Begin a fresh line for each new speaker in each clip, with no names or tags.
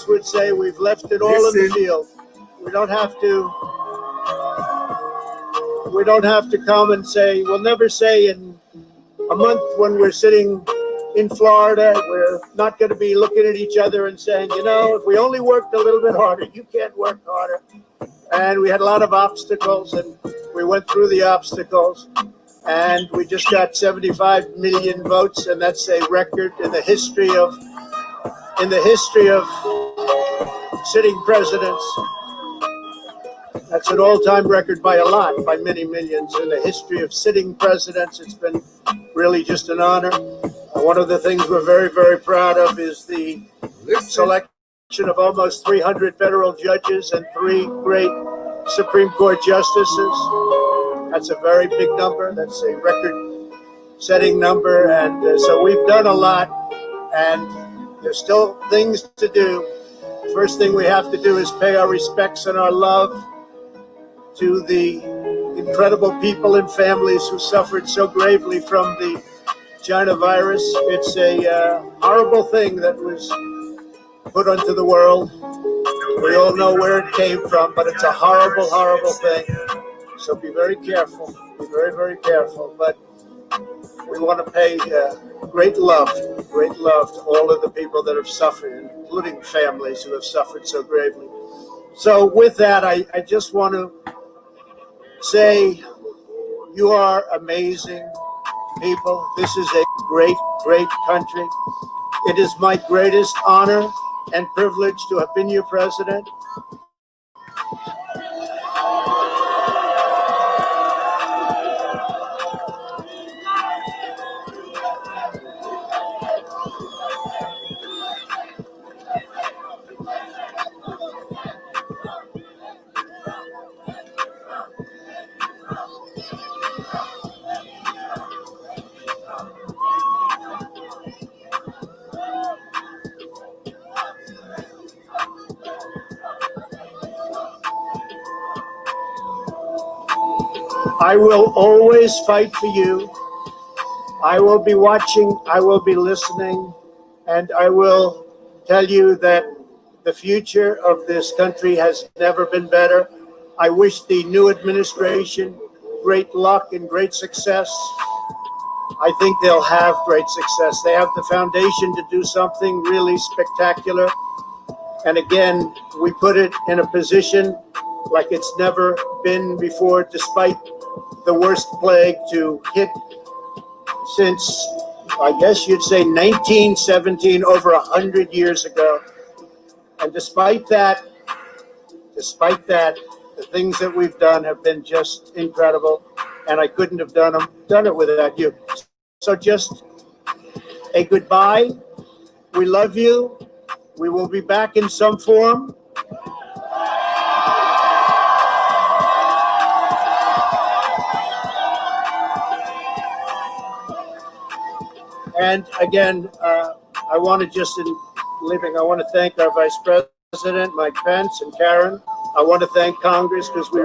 would say we've left it all in the field. We don't have to come and say, we'll never say in a month when we're sitting in Florida, we're not going to be looking at each other and saying, if we only worked a little bit harder. You can't work harder. And we had a lot of obstacles, and we went through the obstacles, and we just got 75 million votes, and that's a record in the history of sitting presidents. That's an all-time record by a lot, by many millions. In the history of sitting presidents, it's been really just an honor. One of the things we're very, very proud of is the selection of almost 300 federal judges and 3 great Supreme Court justices. That's a very big number. That's a record-setting number. And so we've done a lot, and there's still things to do. First thing we have to do is pay our respects and our love to the incredible people and families who suffered so gravely from the China virus. It's a horrible thing that was put onto the world. We all know where it came from, but it's a horrible, horrible thing. So be very careful. Be very, very careful. But we want to pay great love to all of the people that have suffered, including families who have suffered so gravely. So with that, I just want to say you are amazing people. This is a great, great country. It is my greatest honor and privilege to have been your president. I will always fight for you. I will be watching, I will be listening, and I will tell you that the future of this country has never been better. I wish the new administration great luck and great success. I think they'll have great success. They have the foundation to do something really spectacular. And again, we put it in a position like it's never been before, despite the worst plague to hit since, I guess you'd say, 1917, over 100 years ago. And despite that, the things that we've done have been just incredible, and I couldn't have done it without you. So just a goodbye. We love you. We will be back in some form. And again, I want to just, in leaving, I want to thank our Vice President, Mike Pence, and Karen. I want to thank Congress, because we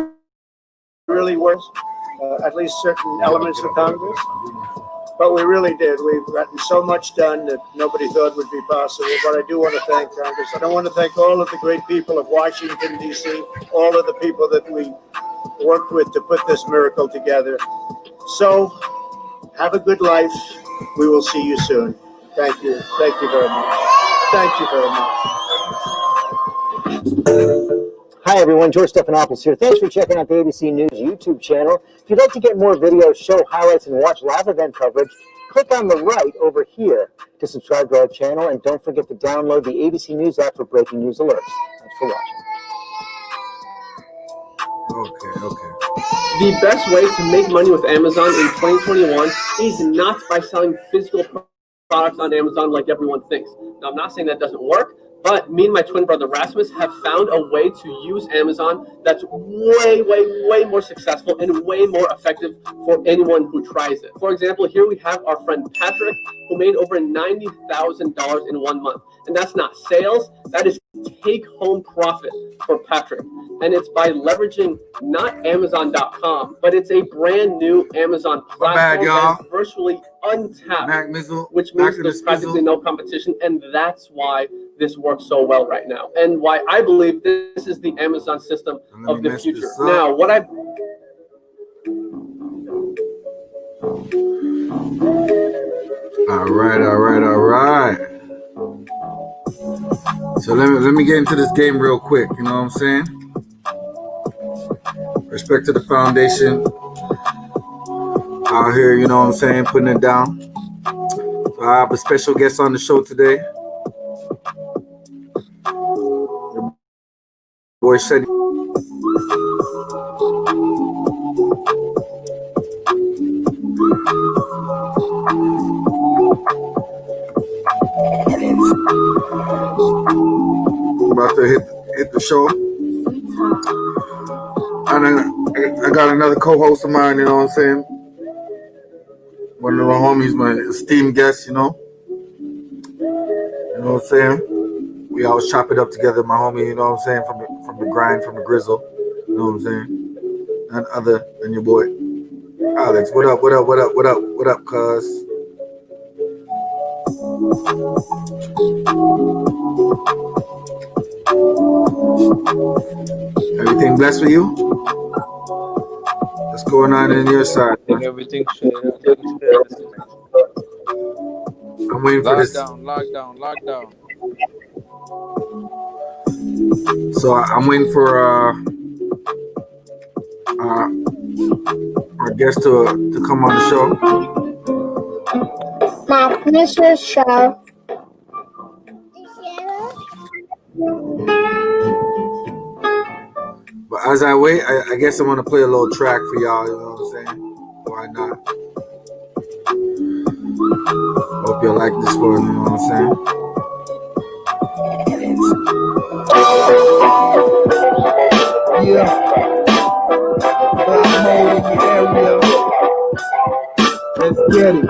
really worked, at least certain elements of Congress. But we really did. We've gotten so much done that nobody thought would be possible. But I do want to thank Congress. And I want to thank all of the great people of Washington, D.C., all of the people that we worked with to put this miracle together. So have a good life. We will see you soon. Thank you. Thank you very much. Thank you very much.
Hi, everyone. George Stephanopoulos here. Thanks for checking out the ABC News YouTube channel. If you'd like to get more videos, show highlights, and watch live event coverage, click on the right over here to subscribe to our channel. And don't forget to download the ABC News app for breaking news alerts. Thanks for watching.
Okay.
The best way to make money with Amazon in 2021 is not by selling physical products on Amazon like everyone thinks. Now, I'm not saying that doesn't work, but me and my twin brother Rasmus have found a way to use Amazon that's way, way, way more successful and way more effective for anyone who tries it. For example, here we have our friend Patrick, who made over $90,000 in 1 month. And that's not sales, that is take-home profit for Patrick. And it's by leveraging not Amazon.com, but it's a brand new Amazon platform that's virtually untapped, which means there's practically no competition, and that's why this works so well right now, and why I believe this is the Amazon system of the future. Now, what I
All right. So let me get into this game real quick. You know what I'm saying? Respect to the foundation out here. You know what I'm saying? Putting it down. So I have a special guest on the show today. Your boy said. About to hit the show, and I got another co-host of mine. You know what I'm saying? One of my homies, my esteemed guest. You know what I'm saying? We always chop it up together, my homie. You know what I'm saying? From the grind, from the grizzle. You know what I'm saying? None other than your boy Alex. What up? Cuz? Everything blessed with you? What's going on your side?
Everything straight.
I'm waiting for this.
Lockdown.
So I'm waiting for our guest to come on the show.
My Mr. Show.
But as I wait, I guess I'm gonna play a little track for y'all. You know what I'm saying? Why not? Hope you like this one. You know what I'm saying?
Yeah, black hole in the area. Let's get it.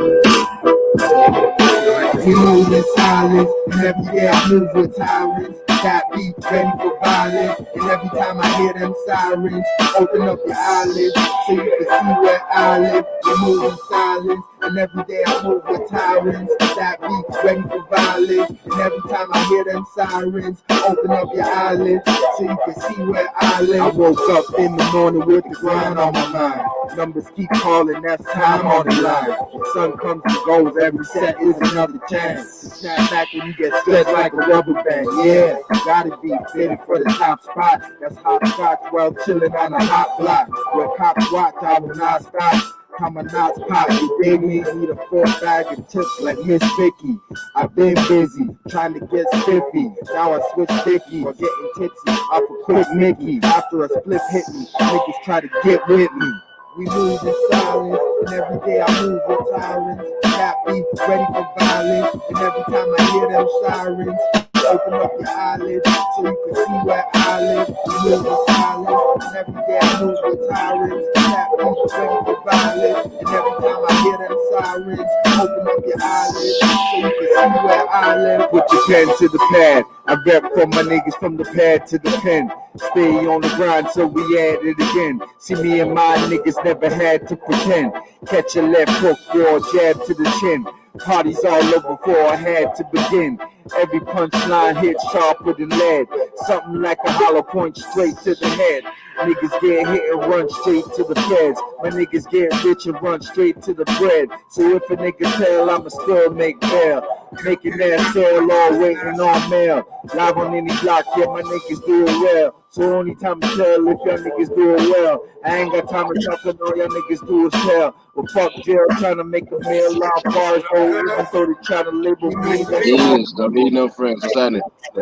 We move in silence, and every day I move with tyrants. Got beat ready for violence, and every time I hear them sirens, open up your eyelids so you can see where I live. We move in silence, and every day I move with tyrants. Got beat ready for violence, and every time I hear them sirens, open up your eyelids so you can see where I live. I woke up in the morning with the grind on my mind. Numbers keep calling, that's time on the line. The sun comes and goes, every set is another chance. Snap back when you get stretched like a rubber band. Yeah, gotta be fitted for the top spot. That's hot shots while chilling on a hot block. Where cops watch, I will not stop. How my knots pop, you dig me? Need a 4-bag of tips like Miss Vicky. I've been busy trying to get spiffy. Now I switch sticky or getting tipsy off a quick Mickey. After a split hit me, niggas try to get with me. We move in silence, and every day I move with tyrants. Got beef ready for violence, and every time I hear them sirens, open up your eyelids so you can see where I live. We move in silence, and every day I move with tyrants. Got beef ready for violence, and every time I hear them sirens, open up your eyelids so you can see where I live. Put your pen to the pad. I rep for my niggas from the pad to the pen. Stay on the grind so we at it again. See me and my niggas never had to pretend. Catch a left hook or a jab to the chin. Parties all over before I had to begin. Every punchline hit sharper than lead. Something like a hollow point straight to the head. Niggas get hit and run straight to the feds. My niggas get rich and run straight to the bread. So if a nigga tell, I'ma still make bail. Making that sale all waiting on mail. Live on any block, yeah, my niggas do it well. So only time to tell if y'all niggas do it well. I ain't got time to talk, all y'all niggas do is tell. Well, fuck jail, trying to make a meal off bars, oh, even though they trying to label me.
Yes, don't need no friends. What's happening?
I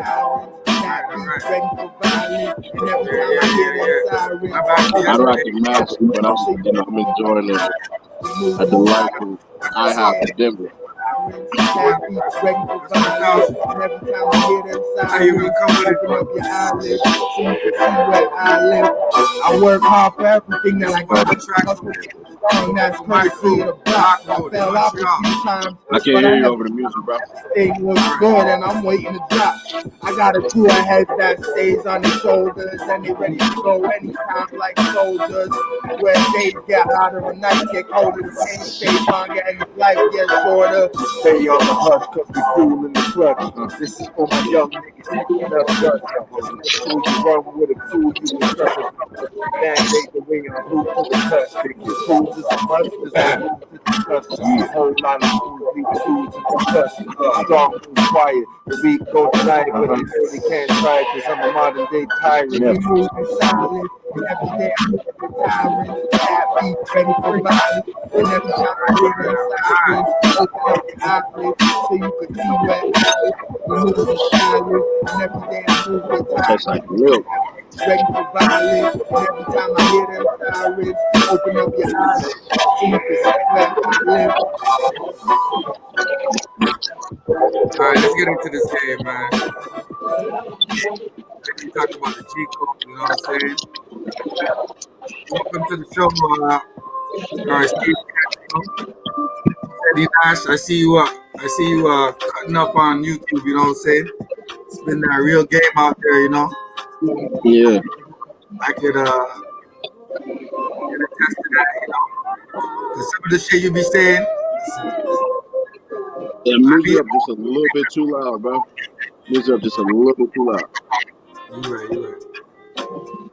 rock the mask, but I'm enjoying it. A delightful IHOP in Denver.
How you gonna come with it?
I work hard for everything that I got. That's crazy. I fell off a few times.
I can't hear you over the music, bro.
Thing was good and I'm waiting to drop. I got a crew ahead that stays on the shoulders and they ready to go anytime like soldiers. Where days get hotter and nights get colder, the same stay longer and life gets shorter. Stay on the hush, cause we cool in the clutch. This is for my young niggas kicking up dust. Who you run with a crew, you can trust us. Mandate the way I move to the cut. Fools is a must, is a move to discuss. A whole lot of fools need fools to discuss. Strong and quiet, the weak go try it, but they know they can't try it, cause I'm a modern day tyrant. We move in silence, and every day I move in tyrants. Happy, ready for violence, and every time I hear them sirens, open up your eyelids so you can see where I live. We move in silence, and every day I move in
Tastes like
tyrants.
milk.
Ready for violence, and every time I hear them sirens, open up your eyes so you can see where I live.
All right, let's get into this game, man. We talked about the G code, you know what I'm saying? Welcome to the show, Steve. Eddie Nash, I see you cutting up on YouTube, you know what I'm saying? It's been that real game out there, you know.
Yeah.
I could attest to that, you know. 'Cause some of the shit you be saying,
Yeah, music up just a little bit too loud, bro. Music up just a little bit too loud.
you right.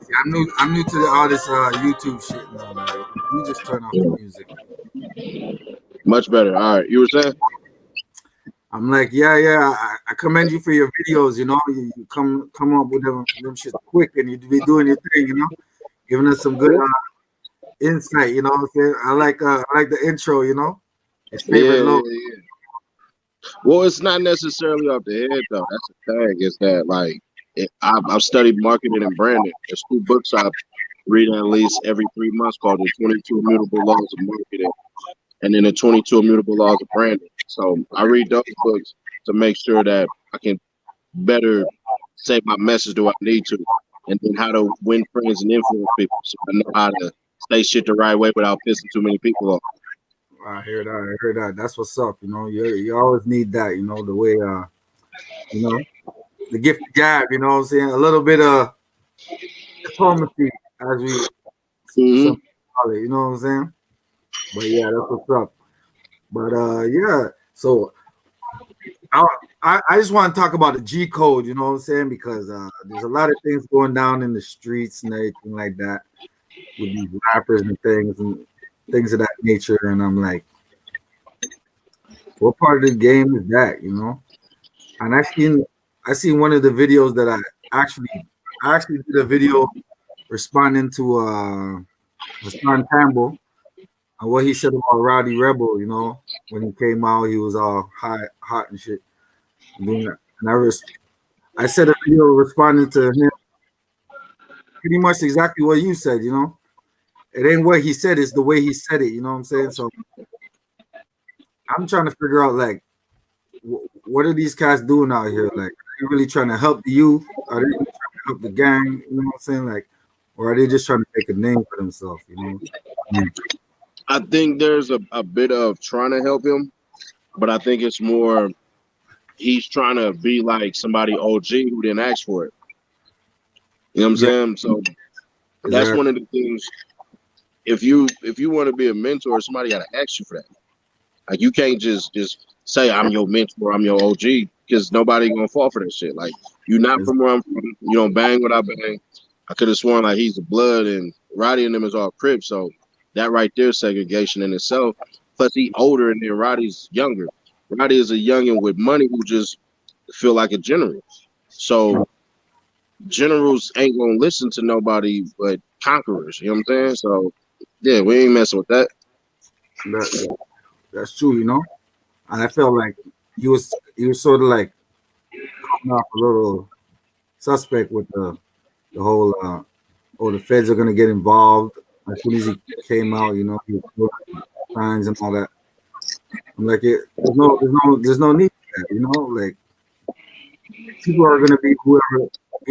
See, I'm new to all this YouTube shit now, man. Let me just turn off the music.
Much better. All right. You were saying?
I'm like, yeah. I commend you for your videos. You know, you come up with them shit quick, and you be doing your thing. You know, giving us some good insight. You know what I'm saying? I like the intro. You know, it's favorite low.
Yeah. Well, it's not necessarily off the head though. That's the thing. Is that like I've studied marketing and branding. There's 2 books I read at least every 3 months called the 22 Immutable Laws of Marketing, and then the 22 Immutable Laws of Branding. So I read those books to make sure that I can better say my message do I need to, and then how to win friends and influence people. So I know how to say shit the right way without pissing too many people off.
I hear that. That's what's up. You know, you always need that. You know, the way you know, the gift of gab. You know what I'm saying? A little bit of diplomacy, as we some call it. You know what I'm saying? But yeah, that's what's up. But yeah. So I just want to talk about the G code. You know what I'm saying? Because there's a lot of things going down in the streets and everything like that with these rappers and things of that nature, and I'm like, what part of the game is that, you know? And I seen one of the videos that I actually did a video responding to Hassan Campbell and what he said about Rowdy Rebel, you know, when he came out, he was all hot and shit. And I said a video responding to him pretty much exactly what you said, you know. It ain't what he said, it's the way he said it, you know what I'm saying? So I'm trying to figure out, like, what are these guys doing out here? Like, are they really trying to help the youth? Are they really trying to help the gang? You know what I'm saying? Like, or are they just trying to make a name for themselves, you know?
I think there's a bit of trying to help him, but I think it's more he's trying to be like somebody OG who didn't ask for it. You know what I'm saying? So that's one of the things. If you want to be a mentor, somebody got to ask you for that. Like, you can't just say I'm your mentor, I'm your OG, because nobody gonna fall for that shit. Like, you're not from where I'm from. You don't bang what I bang. I could have sworn like he's the blood and Roddy and them is all Crips. So that right there, segregation in itself. Plus he older and then Roddy's younger. Roddy is a youngin' with money who just feel like a general. So generals ain't gonna listen to nobody but conquerors. You know what I'm saying? So yeah, we ain't messing with that.
That's true, you know. And I felt like he was sort of like coming off a little suspect with the whole the feds are gonna get involved. As soon as he came out, you know, he was signs and all that. I'm like, there's no need for that, you know. Like, people are gonna be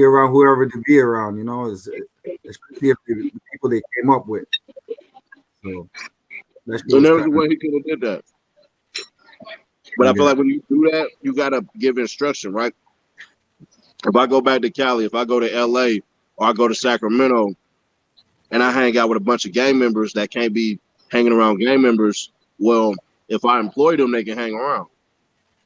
around whoever to be around, you know, especially if the people they came up with. So
there's a way he could have did that. But I feel like when you do that, you gotta give instruction, right? If I go back to Cali, if I go to LA or I go to Sacramento and I hang out with a bunch of gang members that can't be hanging around gang members, well, if I employ them, they can hang around.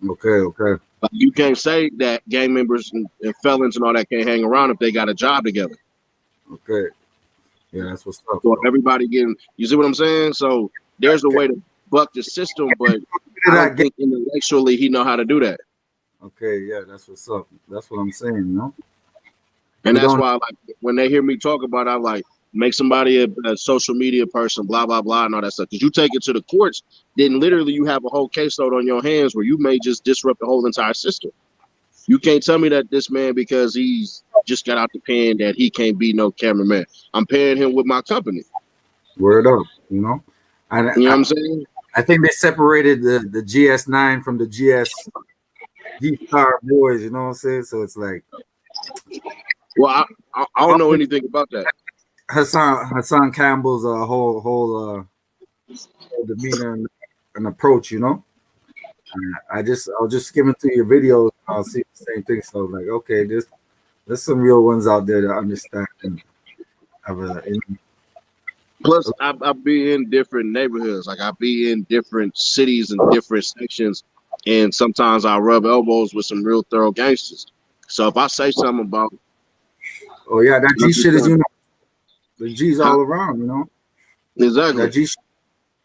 Okay.
Like, you can't say that gang members and felons and all that can't hang around if they got a job together.
Okay. Yeah, that's what's up.
So everybody getting, you see what I'm saying? So there's a way to buck the system, but I don't think intellectually he know how to do that.
Okay, yeah, that's what's up. That's what I'm saying, you know.
And that's why, like, when they hear me talk about it, I'm like, make somebody a social media person, blah, blah, blah, and all that stuff. Because you take it to the courts, then literally you have a whole caseload on your hands where you may just disrupt the whole entire system. You can't tell me that this man, because he's just got out the pen, that he can't be no cameraman. I'm paying him with my company.
Word up, you know.
You know what I'm saying?
I think they separated the GS9 from the G-Star boys, you know what I'm saying? So it's like,
well, I don't know anything about that.
Hassan Campbell's whole demeanor and approach, you know. I'll just skimming through your videos, I'll see the same thing. So like, okay, there's some real ones out there that understand and have a.
Plus, I be in different neighborhoods. Like, I be in different cities and different sections, and sometimes I rub elbows with some real thorough gangsters. So if I say something about,
oh yeah, that G shit is, you know, the G's all around, you know.
Exactly.
That G shit,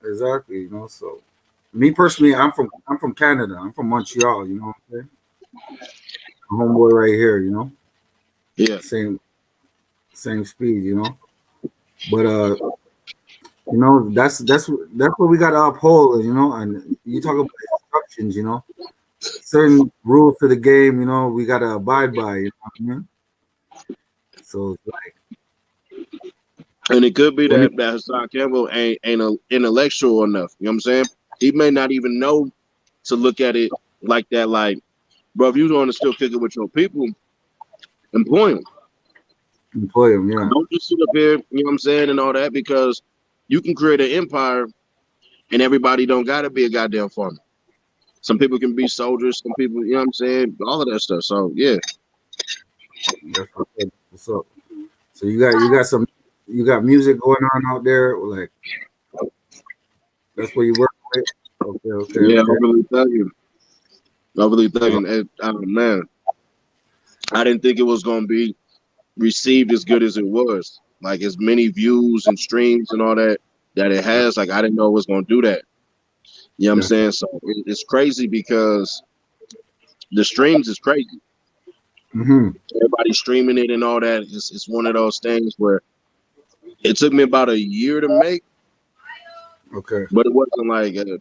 exactly, you know. So, me personally, I'm from Canada. I'm from Montreal, you know what I'm saying? Homeboy right here, you know.
Yeah.
Same speed, you know. But you know, that's what we gotta uphold, you know. And you talk about instructions, you know, certain rules to the game, you know, we gotta abide by, you know what I mean? So it's like,
and it could be that Hassan Campbell ain't intellectual enough. You know what I'm saying? He may not even know to look at it like that. Like, bro, if you want to still kick it with your people, employ them.
Employ them, yeah.
Don't just sit up here, you know what I'm saying, and all that, because you can create an empire and everybody don't gotta be a goddamn farmer. Some people can be soldiers, some people, you know what I'm saying, all of that stuff. So yeah.
That's what's up. So you got music going on out there, like that's where you work with. Okay.
Yeah,
okay.
Overly thugging. Man, I didn't think it was gonna be received as good as it was. Like, as many views and streams and all that it has. Like, I didn't know it was gonna do that. You know what I'm saying? So it's crazy because the streams is crazy.
Mm-hmm.
Everybody streaming it and all that. It's one of those things where it took me about a year to make.
Okay.
But it wasn't like a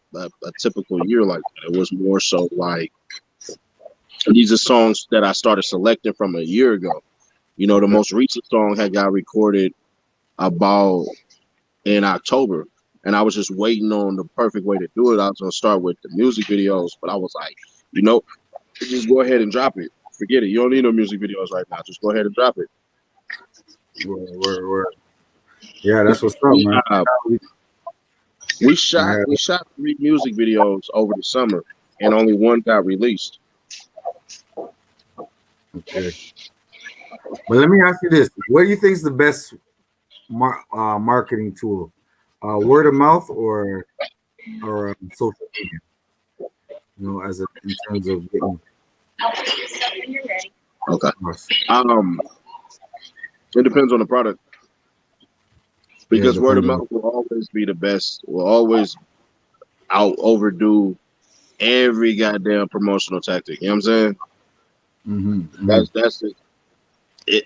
typical year like that. It was more so like, these are songs that I started selecting from a year ago. You know, the most recent song had got recorded about in October, and I was just waiting on the perfect way to do it. I was going to start with the music videos, but I was like, you know, just go ahead and drop it. Forget it. You don't need no music videos right now. Just go ahead and drop it.
Word. Yeah, that's what's up, man.
We shot 3 music videos over the summer, and only one got released.
Okay. But let me ask you this: what do you think is the best marketing tool? Word of mouth or social media? You know, in terms of getting.
Okay. It depends on the product. Because word of mouth will always be the best. Will always overdo every goddamn promotional tactic. You know what I'm saying?
Mm-hmm.
That's it.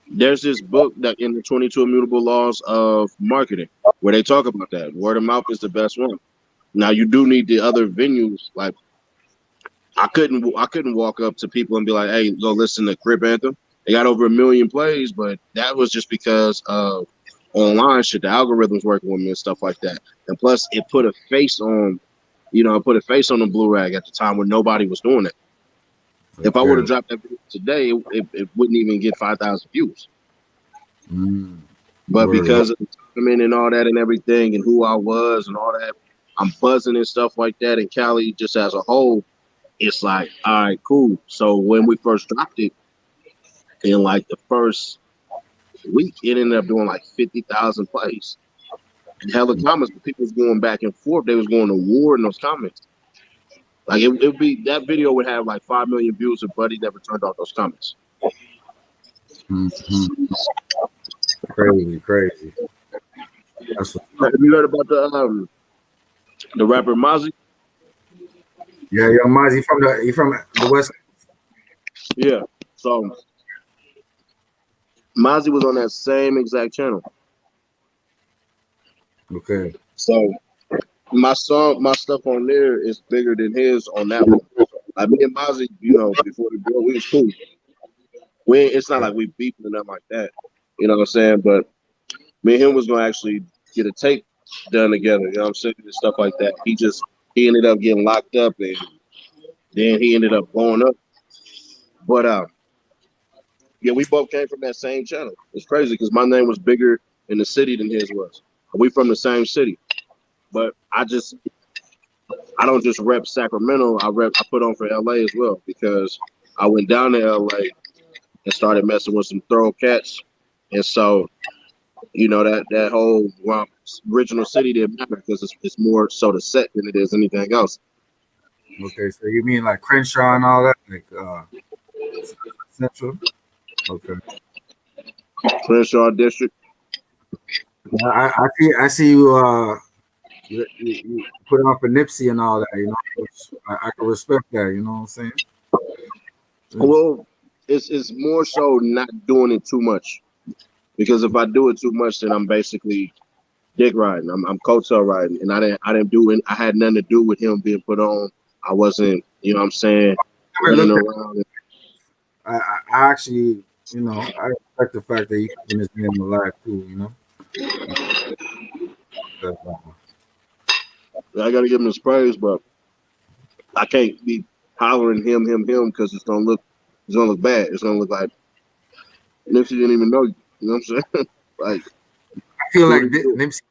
There's this book that in the 22 Immutable Laws of Marketing where they talk about that. Word of mouth is the best one. Now, you do need the other venues. Like, I couldn't walk up to people and be like, hey, go listen to Crip Anthem. They got over 1 million plays, but that was just because of online shit. The algorithms working with me and stuff like that. And plus, it put a face on, the Blue Rag at the time when nobody was doing it. Okay. If I would have dropped that video today, it wouldn't even get 5,000 views. But because of the timing and all that and everything and who I was and all that, I'm buzzing and stuff like that. And Cali just as a whole, it's like, all right, cool. So when we first dropped it, in like the first week, it ended up doing like 50,000 plays. hella comments, but people was going back and forth. They was going to war in those comments. Like it would be that video would have like 5 million views if Buddy never turned off those comments.
Mm-hmm. Crazy. That's
Have you heard about the rapper Mozzie?
Yeah, Maz, he from the West.
Yeah. So Mozzie was on that same exact channel.
Okay.
So my stuff on there is bigger than his on that one. Like me and Mozzie, before the deal, we was cool. It's not like we beefing or nothing like that. You know what I'm saying? But me and him was gonna actually get a tape done together, you know what I'm saying? And stuff like that. He ended up getting locked up and then he ended up blowing up. But yeah, we both came from that same channel. It's crazy because my name was bigger in the city than his was. We from the same city. But I don't just rep Sacramento, I put on for LA as well because I went down to LA and started messing with some thorough cats. And so, that whole original city didn't matter because it's more so the set than it is anything else.
Okay, so you mean like Crenshaw and all that, like Central? Okay.
Crenshaw District.
I see you. You put on for Nipsey and all that. I can respect that. You know what I'm saying?
Well, it's more so not doing it too much. Because if I do it too much, then I'm basically dick riding. I'm coattail riding, and I didn't do it. I had nothing to do with him being put on. I wasn't, you know what I'm saying, running around.
I actually, I respect the fact that he's keeping his name alive too.
I gotta give him his praise, but I can't be hollering him because it's gonna look bad. It's gonna look like Nipsey didn't even know you. You know what I'm saying? Like
I feel like Nipsey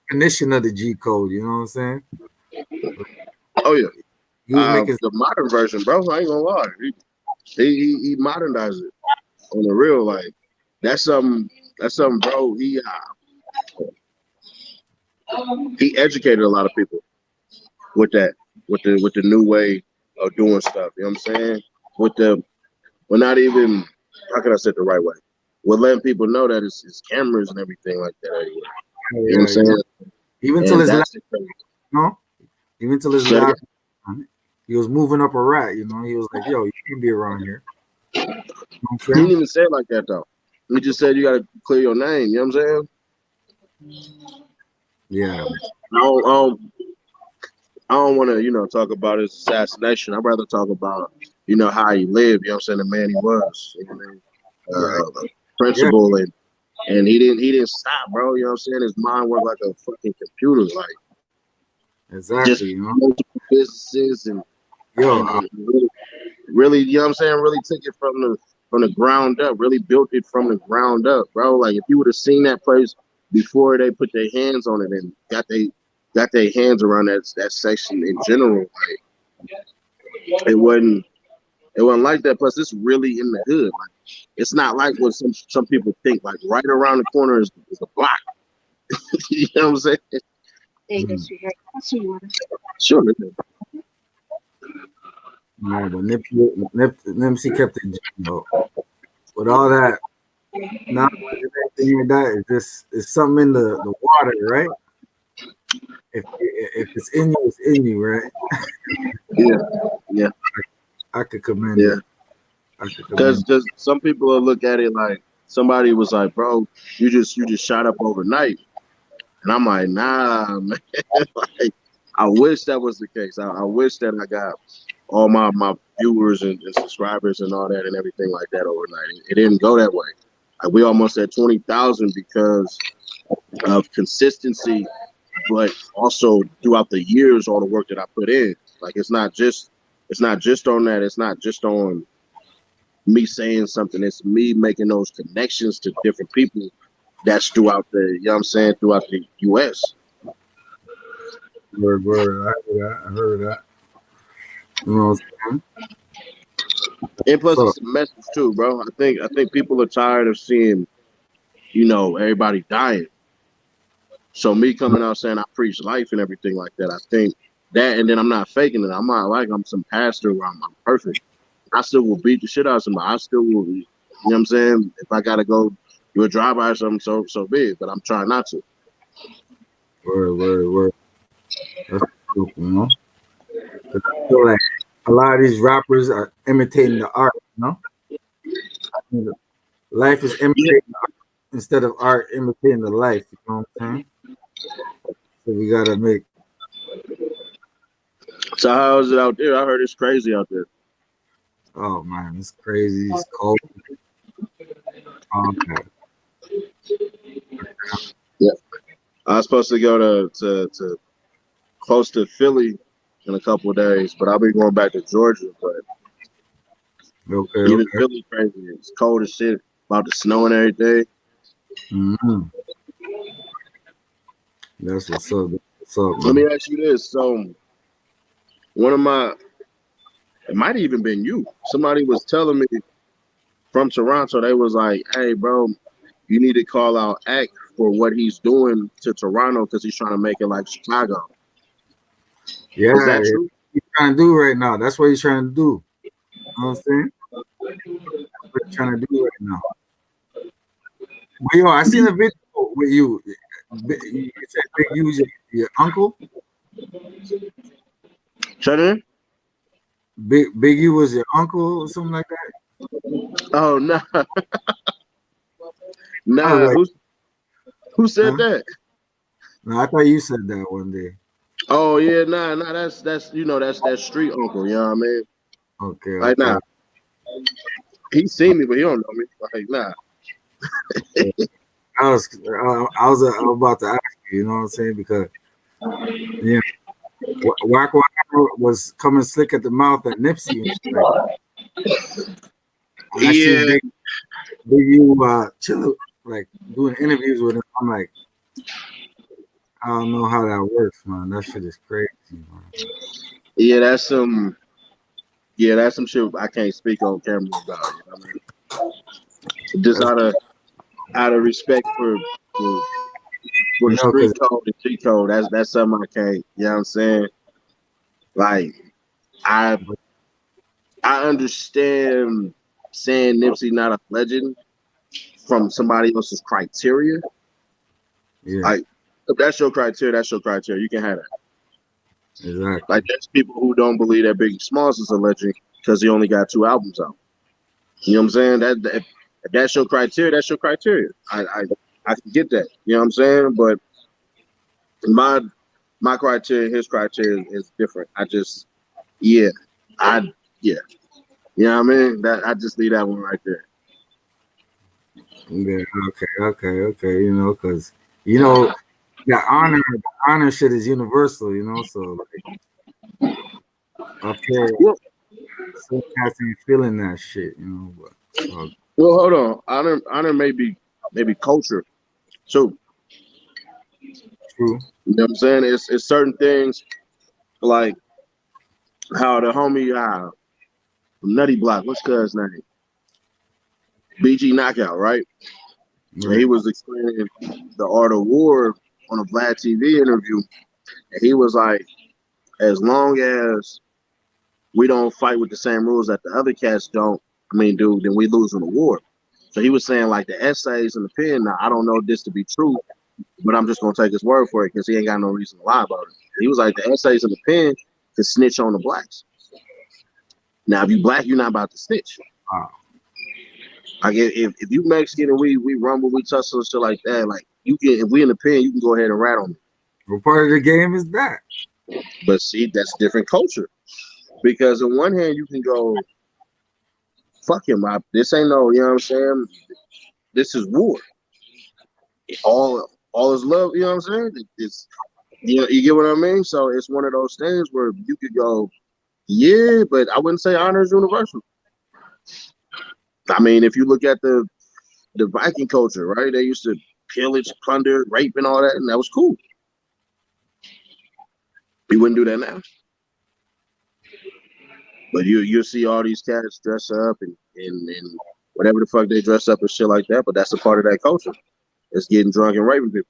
definition of the G code. You know what I'm saying?
Oh yeah,
he was making
the modern version, bro. I ain't gonna lie. He modernized it on the real. Like that's something, bro. He educated a lot of people with that, with the new way of doing stuff. You know what I'm saying? Well, not even, how can I say it the right way? We're letting people know that it's cameras and everything like that anyway. You know what I'm saying?
Even till his last, even till his last, he was moving up a rat. He was like, "Yo, you can't be around here."
He didn't even say it like that though. He just said you got to clear your name. You know what I'm saying?
Yeah.
I don't want to, talk about his assassination. I'd rather talk about, how he lived. You know what I'm saying? The man he was. You know what I mean? Principle and he didn't stop, bro. You know what I'm saying? His mind worked like a fucking computer, like
exactly.
Just multiple businesses and really, you know what I'm saying? Really took it from the ground up. Really built it from the ground up, bro. Like if you would have seen that place before they put their hands on it and got their hands around that section in general, like it wasn't like that. Plus, it's really in the hood. Like it's not like what some people think. Like right around the corner is a block. You know what I'm saying?
There you go, sweetheart. Have some water.
Sure.
No, but Nipsey kept it, with all that. Not everything like that. It's something in the water, right? If it's in you, it's in you, right?
Yeah.
I could commend it.
Because some people will look at it like somebody was like, "Bro, you just shot up overnight," and I'm like, "Nah, man." Like, I wish that was the case. I wish that I got all my viewers and subscribers and all that and everything like that overnight. It didn't go that way. Like, we almost at 20,000 because of consistency, but also throughout the years, all the work that I put in. Like it's not just on that. It's not just on me saying something. It's me making those connections to different people. That's throughout the, throughout the U.S.
Word. I heard that. You know what I'm saying?
And plus, it's a message too, bro. I think people are tired of seeing, everybody dying. So me coming out saying I preach life and everything like that, I think that, and then I'm not faking it. I'm not like I'm some pastor where I'm perfect. I still will beat the shit out of somebody. I still will, you know what I'm saying? If I gotta go do a drive-by or something, so be it. But I'm trying not to.
Word. That's cool, you know? 'Cause I feel like a lot of these rappers are imitating the art, you know? Life is imitating the art instead of art imitating the life, you know what I'm saying? So we gotta make.
So how is it out there? I heard it's crazy out there.
Oh man, it's crazy. It's cold. Okay.
Yeah. I was supposed to go to close to Philly in a couple of days, but I'll be going back to Georgia. But even Philly crazy. It's cold as shit. About to snow and everything.
Mm-hmm. That's what's up.
Let me ask you this. So one of my, it might have even been you. Somebody was telling me from Toronto, they was like, hey, bro, you need to call out Act for what he's doing to Toronto because he's trying to make it like Chicago.
Yeah,
is that true?
He's trying to do right now. That's what he's trying to do. You know what I'm saying? That's what he's trying to do right now. But yo, I seen a video with you. You said Big U was your uncle?
Shut in?
Big U was your uncle or something like that?
Oh, no. Nah.
Like,
who said that?
No, I thought you said that one day.
Oh yeah, nah, that's that's street uncle, you know what I mean?
Okay.
Like nah. He seen me, but he don't know me. Like nah.
I was about to ask you, you know what I'm saying? Because yeah, Wack was coming slick at the mouth at Nipsey and shit like that. I see Big U chill, like doing interviews with him. I'm like, I don't know how that works, man. That shit is crazy, man.
Yeah, that's some shit I can't speak on camera about. You know what I mean? Just out of respect for the street code and G code. That's something I can't. You know what I'm saying? Like I understand saying Nipsey not a legend from somebody else's criteria.
Yeah.
Like if that's your criteria, that's your criteria. You can have that.
Exactly.
Like there's people who don't believe that Biggie Smalls is a legend because he only got 2 albums out. You know what I'm saying? That if that's your criteria, that's your criteria. I can get that. You know what I'm saying? But my criteria, his criteria is different. You know what I mean? That I just leave that one right there.
Yeah. Okay. You know, because the honor shit is universal. You know, so like, I feel some cats ain't feeling that shit. You know, but
well, hold on. Honor may be culture too.
True.
You know what I'm saying? It's certain things like how the homie Nutty Block, what's cuz name? BG Knockout, right? And he was explaining the art of war on a Vlad TV interview. And he was like, as long as we don't fight with the same rules that the other cats don't, then we lose in the war. So he was saying like the essays and the pen, now I don't know this to be true, but I'm just gonna take his word for it because he ain't got no reason to lie about it. He was like the essays and the pen could snitch on the blacks. Now if you black, you're not about to snitch.
Wow.
Like if you Mexican and we rumble, we tussle and shit like that, like you can, if we in the pen, you can go ahead and rat on me.
What part of the game is that?
But see, that's different culture. Because on one hand, you can go, fuck him, this ain't no, you know what I'm saying? This is war. All is love, you know what I'm saying? It's you get what I mean? So it's one of those things where you could go, yeah, but I wouldn't say honor is universal. I mean, if you look at the Viking culture, right? They used to pillage, plunder, rape, and all that, and that was cool. We wouldn't do that now. But you'll see all these cats dress up and whatever the fuck they dress up and shit like that. But that's a part of that culture. It's getting drunk and raping people.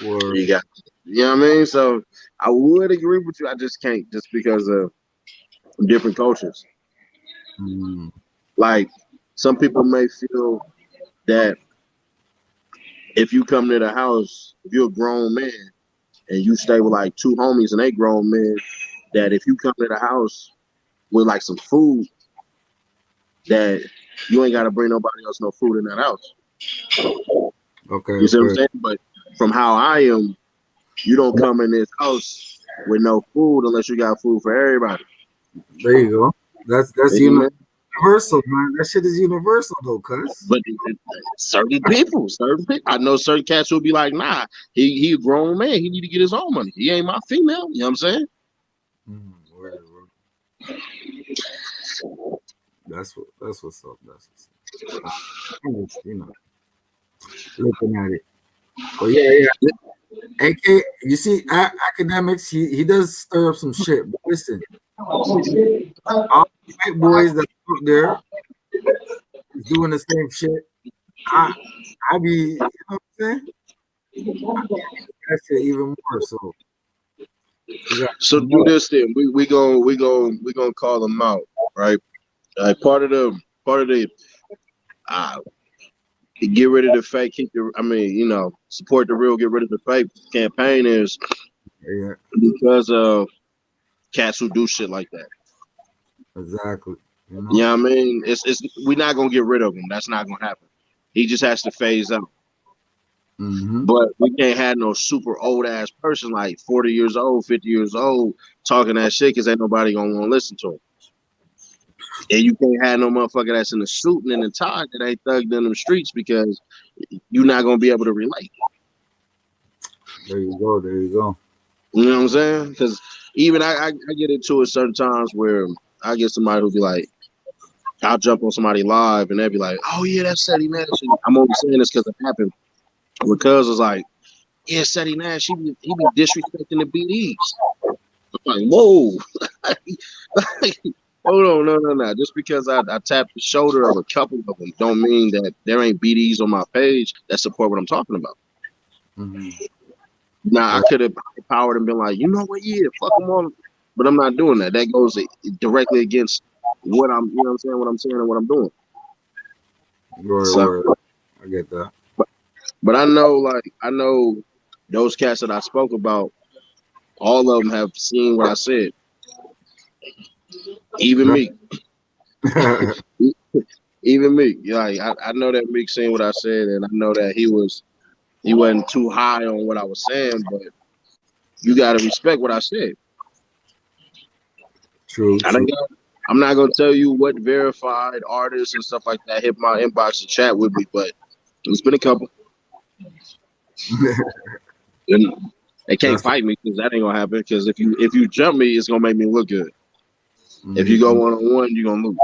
Or
You got, you know what I mean? So I would agree with you. I just can't, just because of different cultures. Like some people may feel that if you come to the house, if you're a grown man and you stay with like two homies and they grown men, that if you come to the house with like some food, that you ain't got to bring nobody else no food in that house.
okay,
You see what I'm
okay.
saying? But from how I am, you don't come in this house with no food unless you got food for everybody.
There you go. That's
You know what I mean?
universal, man. That shit is universal though, cuz.
But certain people, I know certain cats will be like, nah, he a grown man. He need to get his own money. He ain't my female. You know what I'm saying?
Word. That's what's up. That's what's up. You know, looking at it. But yeah. AK, you see, academics, he does stir up some shit. But listen, all the white boys that out there is doing the same shit. I be, you know what I'm saying? That shit even more. So
So do this then. We gonna call them out, right? Part of the get rid of the fake, support the real, get rid of the fake campaign is because of cats who do shit like that.
Exactly. You know?
Yeah, I mean, we're not gonna get rid of him. That's not gonna happen. He just has to phase out. But we can't have no super old ass person like 40 years old, 50 years old talking that shit because ain't nobody gonna want to listen to him. And you can't have no motherfucker that's in a suit and in a tie that ain't thugged in them streets because you're not gonna be able to relate.
There you go.
You know what I'm saying? Because even I get into it certain times where I get somebody who'll be like, I'll jump on somebody live and they'll be like, oh yeah, that's Seti Nash. I'm only saying this because it happened. Because it's like, yeah, Seti Nash, he be disrespecting the BDs. I'm like, whoa. Hold on, no. Just because I tapped the shoulder of a couple of them don't mean that there ain't BDs on my page that support what I'm talking about. Now, I could have powered and been like, you know what, yeah, fuck them all. But I'm not doing that. That goes directly against what I'm, you know what I'm saying, what I'm saying and what I'm doing.
Word. I get that.
But I know those cats that I spoke about, all of them have seen what I said. Even me. Even me. Like I know that Meek seen what I said, and I know that he wasn't too high on what I was saying, but you gotta respect what I said.
True.
I'm not gonna tell you what verified artists and stuff like that hit my inbox to chat with me, but it's been a couple. And they can't fight me because that ain't gonna happen. Because if you jump me, it's gonna make me look good. If you go 1-on-1, you're gonna lose.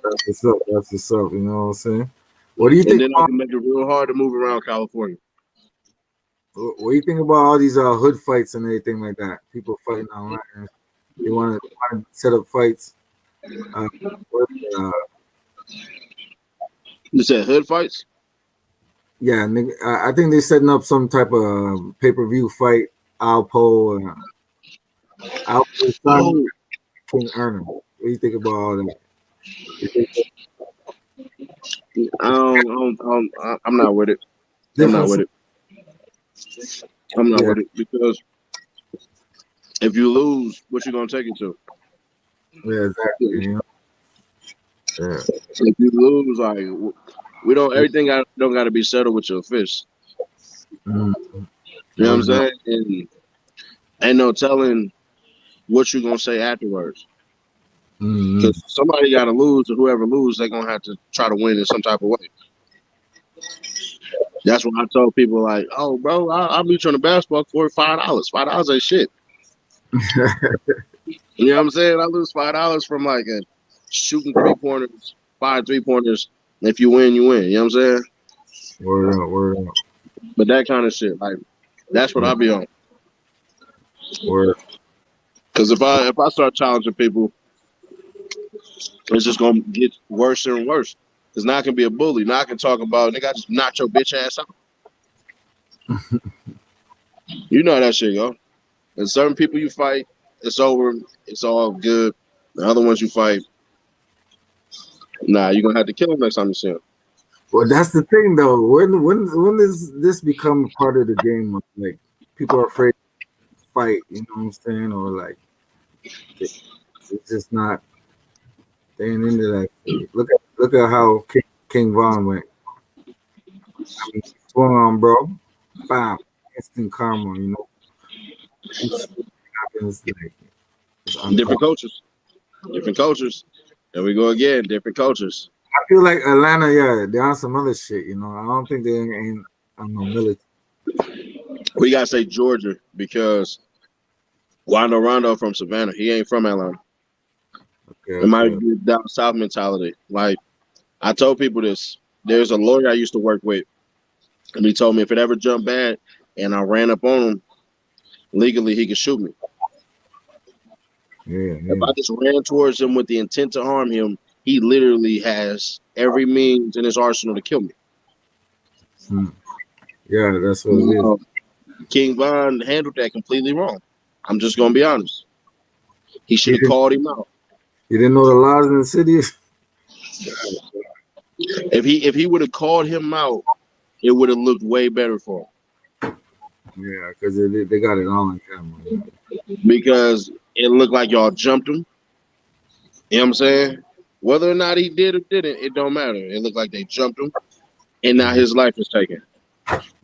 That's what's up. You know what I'm saying? What do you think?
And then I can make it real hard to move around California.
What do you think about all these hood fights and everything like that? People fighting online. They want to set up fights.
You said hood fights?
Yeah, I think they're setting up some type of pay-per-view fight. Alpo King Erner. What do you think about all that?
I'm not with it. I'm not with it because if you lose, what you gonna take it to?
Yeah, exactly. You know? Yeah.
If you lose, like everything don't got to be settled with your fist. You know what I'm saying? And ain't no telling what you're gonna say afterwards. Because somebody got to lose, or whoever loses, they're gonna have to try to win in some type of way. That's when I told people like, "Oh, bro, I'll meet you on the basketball court for $5. $5 ain't shit." You know what I'm saying? I lose $5 from like shooting 3-pointers, 5 3-pointers. If you win, you win. You know what I'm saying?
Word up.
But that kind of shit, like, that's what I be on.
Word.
Because if I start challenging people, it's just gonna get worse and worse. Because now I can be a bully. Now I can talk about, nigga, I just knocked your bitch ass out. You know how that shit go. And certain people you fight, it's over. It's all good. The other ones you fight, nah, you're going to have to kill them next time you see them.
Well, that's the thing, though. When does this become part of the game? Like, people are afraid to fight, you know what I'm saying? Or, like, it's just not staying into that shit. Look at how King Von went. I mean, swung on, bro. Bam. Instant karma, you know? This happens, like, it's
Different cultures. Different cultures. There we go again. Different cultures.
I feel like Atlanta, yeah, they're on some other shit, you know. I don't think they ain't on no military.
We got to say Georgia because Wando Rondo from Savannah. He ain't from Atlanta.
Okay,
It might be down south mentality. Like, I told people this. There's a lawyer I used to work with, and he told me if it ever jumped bad and I ran up on him, legally he could shoot me.
Yeah.
If I just ran towards him with the intent to harm him, he literally has every means in his arsenal to kill me.
Yeah, that's what it is.
King Von handled that completely wrong. I'm just gonna be honest. He should have called him out.
You didn't know the laws in the city?
If he would have called him out, it would have looked way better for him.
Yeah, because they got it all on camera.
Because it looked like y'all jumped him. You know what I'm saying? Whether or not he did or didn't, it don't matter. It looked like they jumped him, and now his life is taken.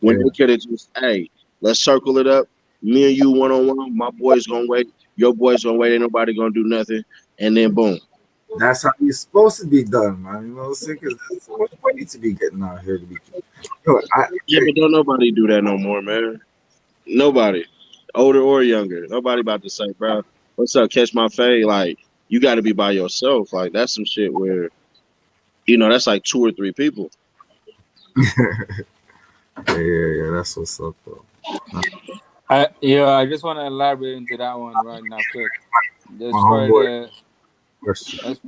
When they could have just, hey, let's circle it up. Me and you one-on-one. My boy's gonna wait. Your boy's gonna wait. Ain't nobody gonna do nothing. And then boom.
That's how it's supposed to be done, man. You know what I'm saying? Because there's so much money to be getting out here to be. But
don't nobody do that no more, man. Nobody, older or younger. Nobody about to say, bro, what's up? Catch my fade. Like, you got to be by yourself. Like, that's some shit where, that's like 2 or 3 people.
yeah, that's what's up, though.
I just want to elaborate into that one right now, quick. That's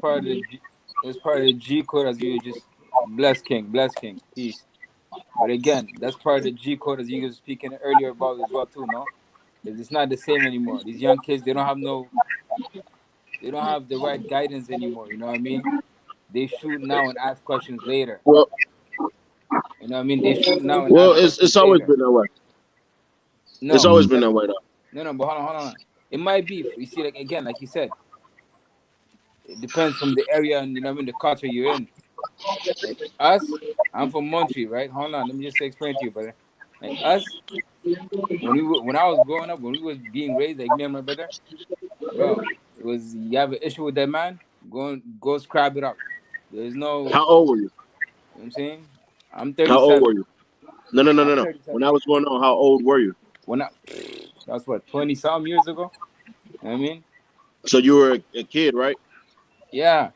part of the G code, as you just bless King, peace. But again, that's part of the G code, as you were speaking earlier about as well too, no? Because it's not the same anymore. These young kids, they don't have the right guidance anymore. You know what I mean? They shoot now and ask questions later.
Well,
you know what I mean? They shoot now and
well,
ask
it's always been that way.
No,
it's always been that way, though.
No, but hold on. It might be. You see, like again, like you said, it depends from the area and the culture you're in. Like us, I'm from Montreal, right? Hold on, let me just explain to you, brother. Like us, when I was growing up, when we was being raised, like me and my brother, bro, it was you have an issue with that man, go scrap it up. There's no.
How old were you?
You know what I'm saying? I'm 37.
How old were you? No. When I was going on, how old were you?
That's what 20-something years ago. You know what I mean?
So you were a kid, right?
Yeah.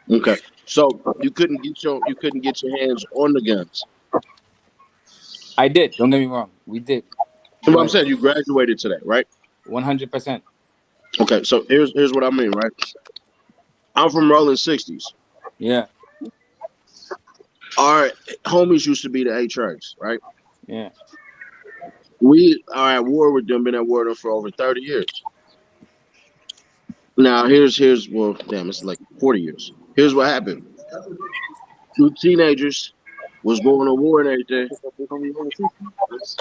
Okay. So you couldn't get your hands on the guns.
I did. Don't get me wrong. We did.
What I'm saying, you graduated today, right?
100%.
Okay. So here's what I mean, right? I'm from rolling 60s.
Yeah.
Our homies used to be the A-Trains, right?
Yeah.
We are at war with them, been at war with them for over 30 years. Now, here's it's like 40 years. Here's what happened. 2 teenagers was going to war and everything.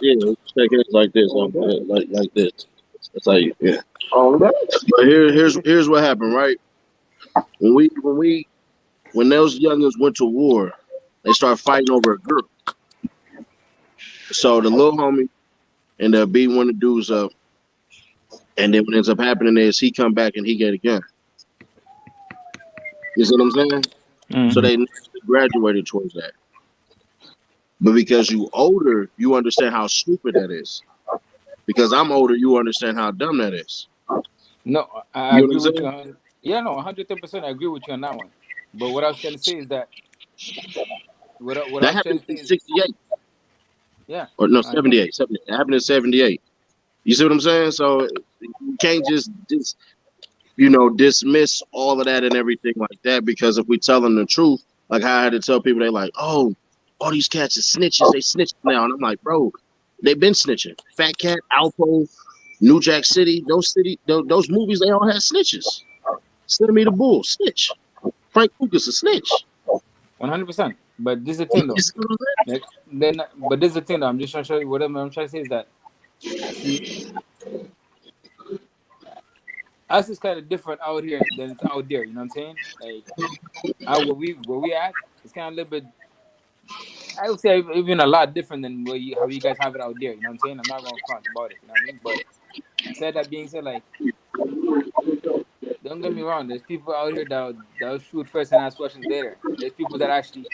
Yeah, take it like this, like this. That's how you, yeah. But here's what happened, right? When those youngins went to war, they started fighting over a girl. So the little homie ended up beating one of the dudes up. And then what ends up happening is he come back and he get a gun. You see what I'm saying? Mm-hmm. So they graduated towards that. But because you older, you understand how stupid that is. Because I'm older, you understand how dumb that is.
No, I agree with you. Yeah, no, 110%. I agree with you on that one. But what I was trying to say is that
that happened in 68.
Yeah.
Or no, 78. It happened in 78. You see what I'm saying? So you can't just dismiss all of that and everything like that, because if we tell them the truth, Like how I had to tell people they like, oh, all these cats are snitches. They snitch now, and I'm like, bro, they've been snitching. Fat Cat, Alpo, New Jack City, those movies, they all had snitches. Send me the bull, snitch. Frank Lucas, a snitch.
100%. But this is the thing, though. But this is the thing, though. I'm just trying to show you what I'm trying to say is that, see, us is kind of different out here than it's out there. You know what I'm saying? Like, where we at, it's kind of a little bit. I would say even a lot different than how you guys have it out there. You know what I'm saying? I'm not going to front about it. You know what I mean? But said that being said, like, don't get me wrong. There's people out here that'll shoot first and ask questions later. There's people that actually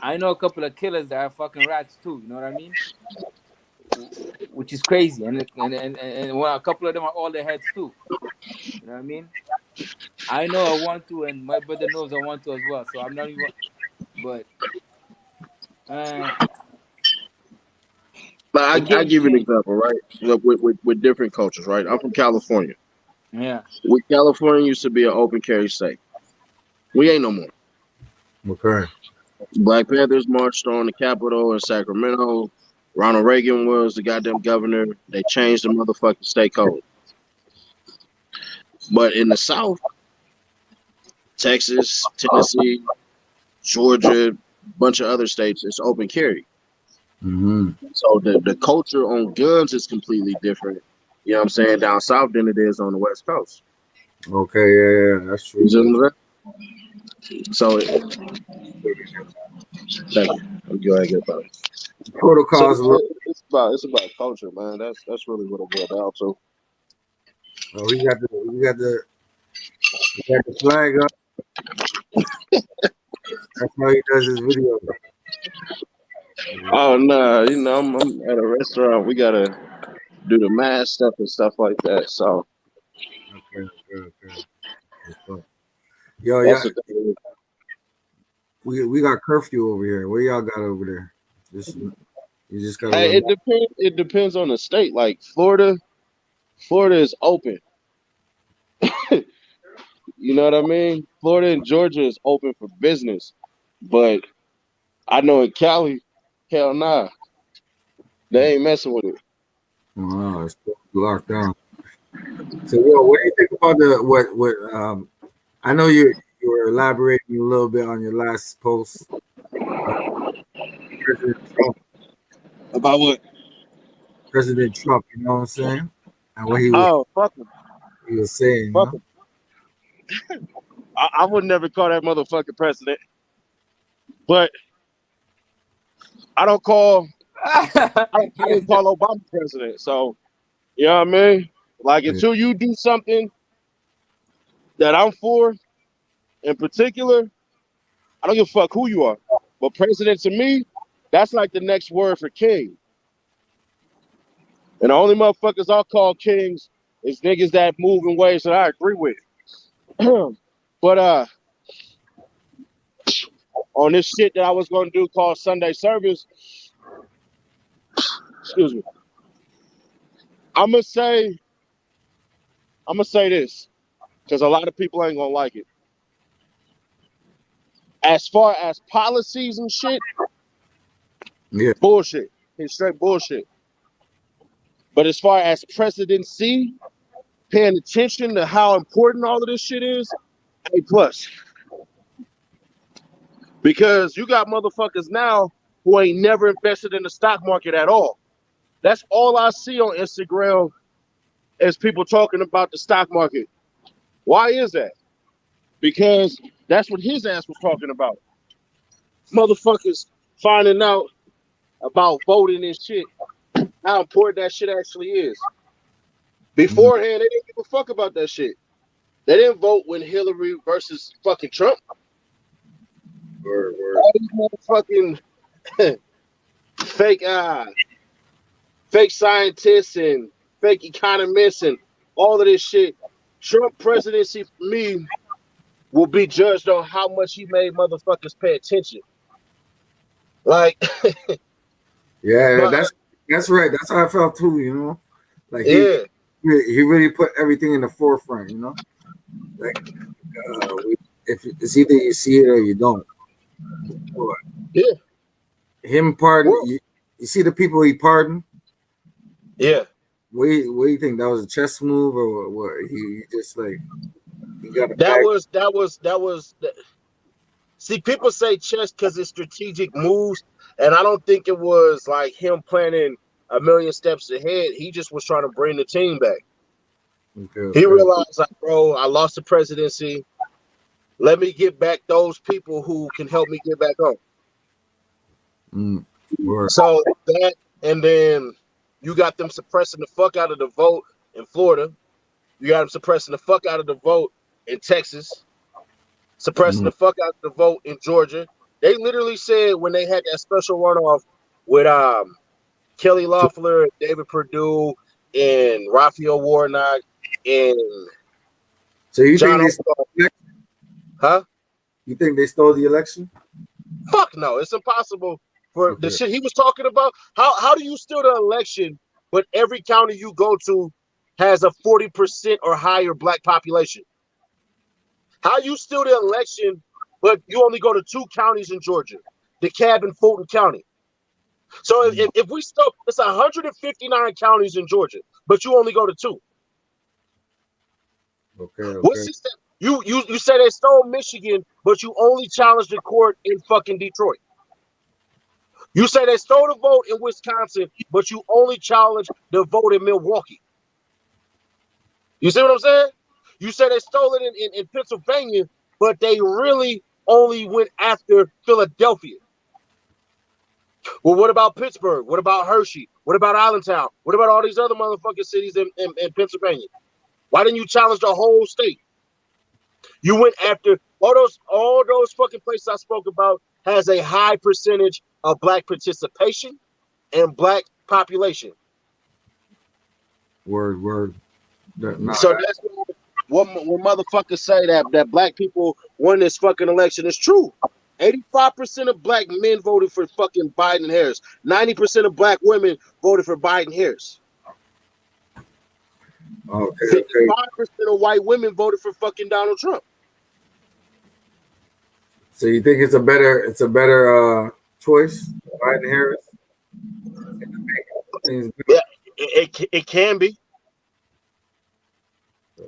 I know a couple of killers that are fucking rats too. You know what I mean? Which is crazy, and a couple of them are all their heads too. You know what I mean? I know I want to, and my brother knows I want to as well. So I'm not even. But
I give you an example, right? With different cultures, right? I'm from California.
Yeah.
California used to be an open carry state. We ain't no more.
Okay.
Black Panthers marched on the Capitol in Sacramento. Ronald Reagan was the goddamn governor. They changed the motherfucking state code. But in the South, Texas, Tennessee, Georgia, bunch of other states, it's open carry.
Mm-hmm.
So the culture on guns is completely different. You know what I'm saying? Down south than it is on the West Coast.
Okay, yeah, that's true.
So, thank you. I'm going to get about it.
Protocols.
So it's about culture, man. That's really what it boils down to.
Oh, we got the flag up. That's how he does his video.
Oh no, you know I'm at a restaurant. We gotta do the mask stuff and stuff like that. So
Okay. Yo,
that's
yeah, we got curfew over here. What y'all got over there? You just got.
Hey, it depends on the state. Like Florida is open. You know what I mean? Florida and Georgia is open for business, but I know in Cali, hell nah, they ain't messing with it.
Wow, it's locked down. So, yo, what do you think about what? I know you were elaborating a little bit on your last post. President Trump.
About what?
President Trump, you know what I'm saying? And what he
Fuck him.
he was saying.
Fuck him. I would never call that motherfucker president, but I don't call Obama president. So, you know what I mean? Like, until you do something that I'm for, in particular, I don't give a fuck who you are. But president to me, that's like the next word for king. And the only motherfuckers I'll call kings is niggas that move in ways that I agree with. But on this shit that I was going to do called Sunday service, excuse me, I'm gonna say this because a lot of people ain't gonna like it. As far as policies and shit, bullshit. It's straight bullshit. But as far as presidency, paying attention to how important all of this shit is, A+. Because you got motherfuckers now who ain't never invested in the stock market at all. That's all I see on Instagram is people talking about the stock market. Why is that? Because that's what his ass was talking about. Motherfuckers finding out about voting and shit, how important that shit actually is. Beforehand, they didn't give a fuck about that shit. They didn't vote when Hillary versus fucking Trump. All these motherfucking fake scientists and fake economists and all of this shit. Trump presidency for me will be judged on how much he made motherfuckers pay attention. Like,
yeah, that's right. That's how I felt too. You know, like
yeah,
he really put everything in the forefront. You know, like if it's either you see it or you don't. Or
Yeah.
him pardon.
Well,
You see the people he pardoned.
yeah.
What do you think? That was a chess move, or what? He just like he got a
That
bag.
was. See, people say chess because it's strategic moves, and I don't think it was like him planning a million steps ahead. He just was trying to bring the team back.
Okay,
He
okay.
realized, like, bro, I lost the presidency. Let me get back those people who can help me get back on.
Word.
So that, and then you got them suppressing the fuck out of the vote in Florida. You got them suppressing the fuck out of the vote in Texas. Suppressing the fuck out of the vote in Georgia. They literally said when they had that special runoff with Kelly Loeffler, David Perdue, and Raphael Warnock, and
So you
John
think they
huh?
You think they stole the election?
Fuck no, it's impossible for the
Okay.
shit he was talking about. How do you steal the election, but every county you go to has a 40% or higher black population? How you steal the election, but you only go to 2 counties in Georgia, DeKalb and Fulton County? So if we stole, it's 159 counties in Georgia, but you only go to 2.
Okay.
What's this? You say they stole Michigan, but you only challenged the court in fucking Detroit. You say they stole the vote in Wisconsin, but you only challenged the vote in Milwaukee. You see what I'm saying? You say they stole it in Pennsylvania, but they really only went after Philadelphia. Well, what about Pittsburgh? What about Hershey? What about Allentown? What about all these other motherfucking cities in Pennsylvania? Why didn't you challenge the whole state? You went after all those fucking places I spoke about has a high percentage of black participation and black population.
Word.
So that's what motherfuckers say that black people won this fucking election is true. 85% of black men voted for fucking Biden Harris. 90% of black women voted for Biden Harris.
Okay.
55% of white women voted for fucking Donald Trump.
So you think it's a better choice, Biden Harris?
Yeah, it can be.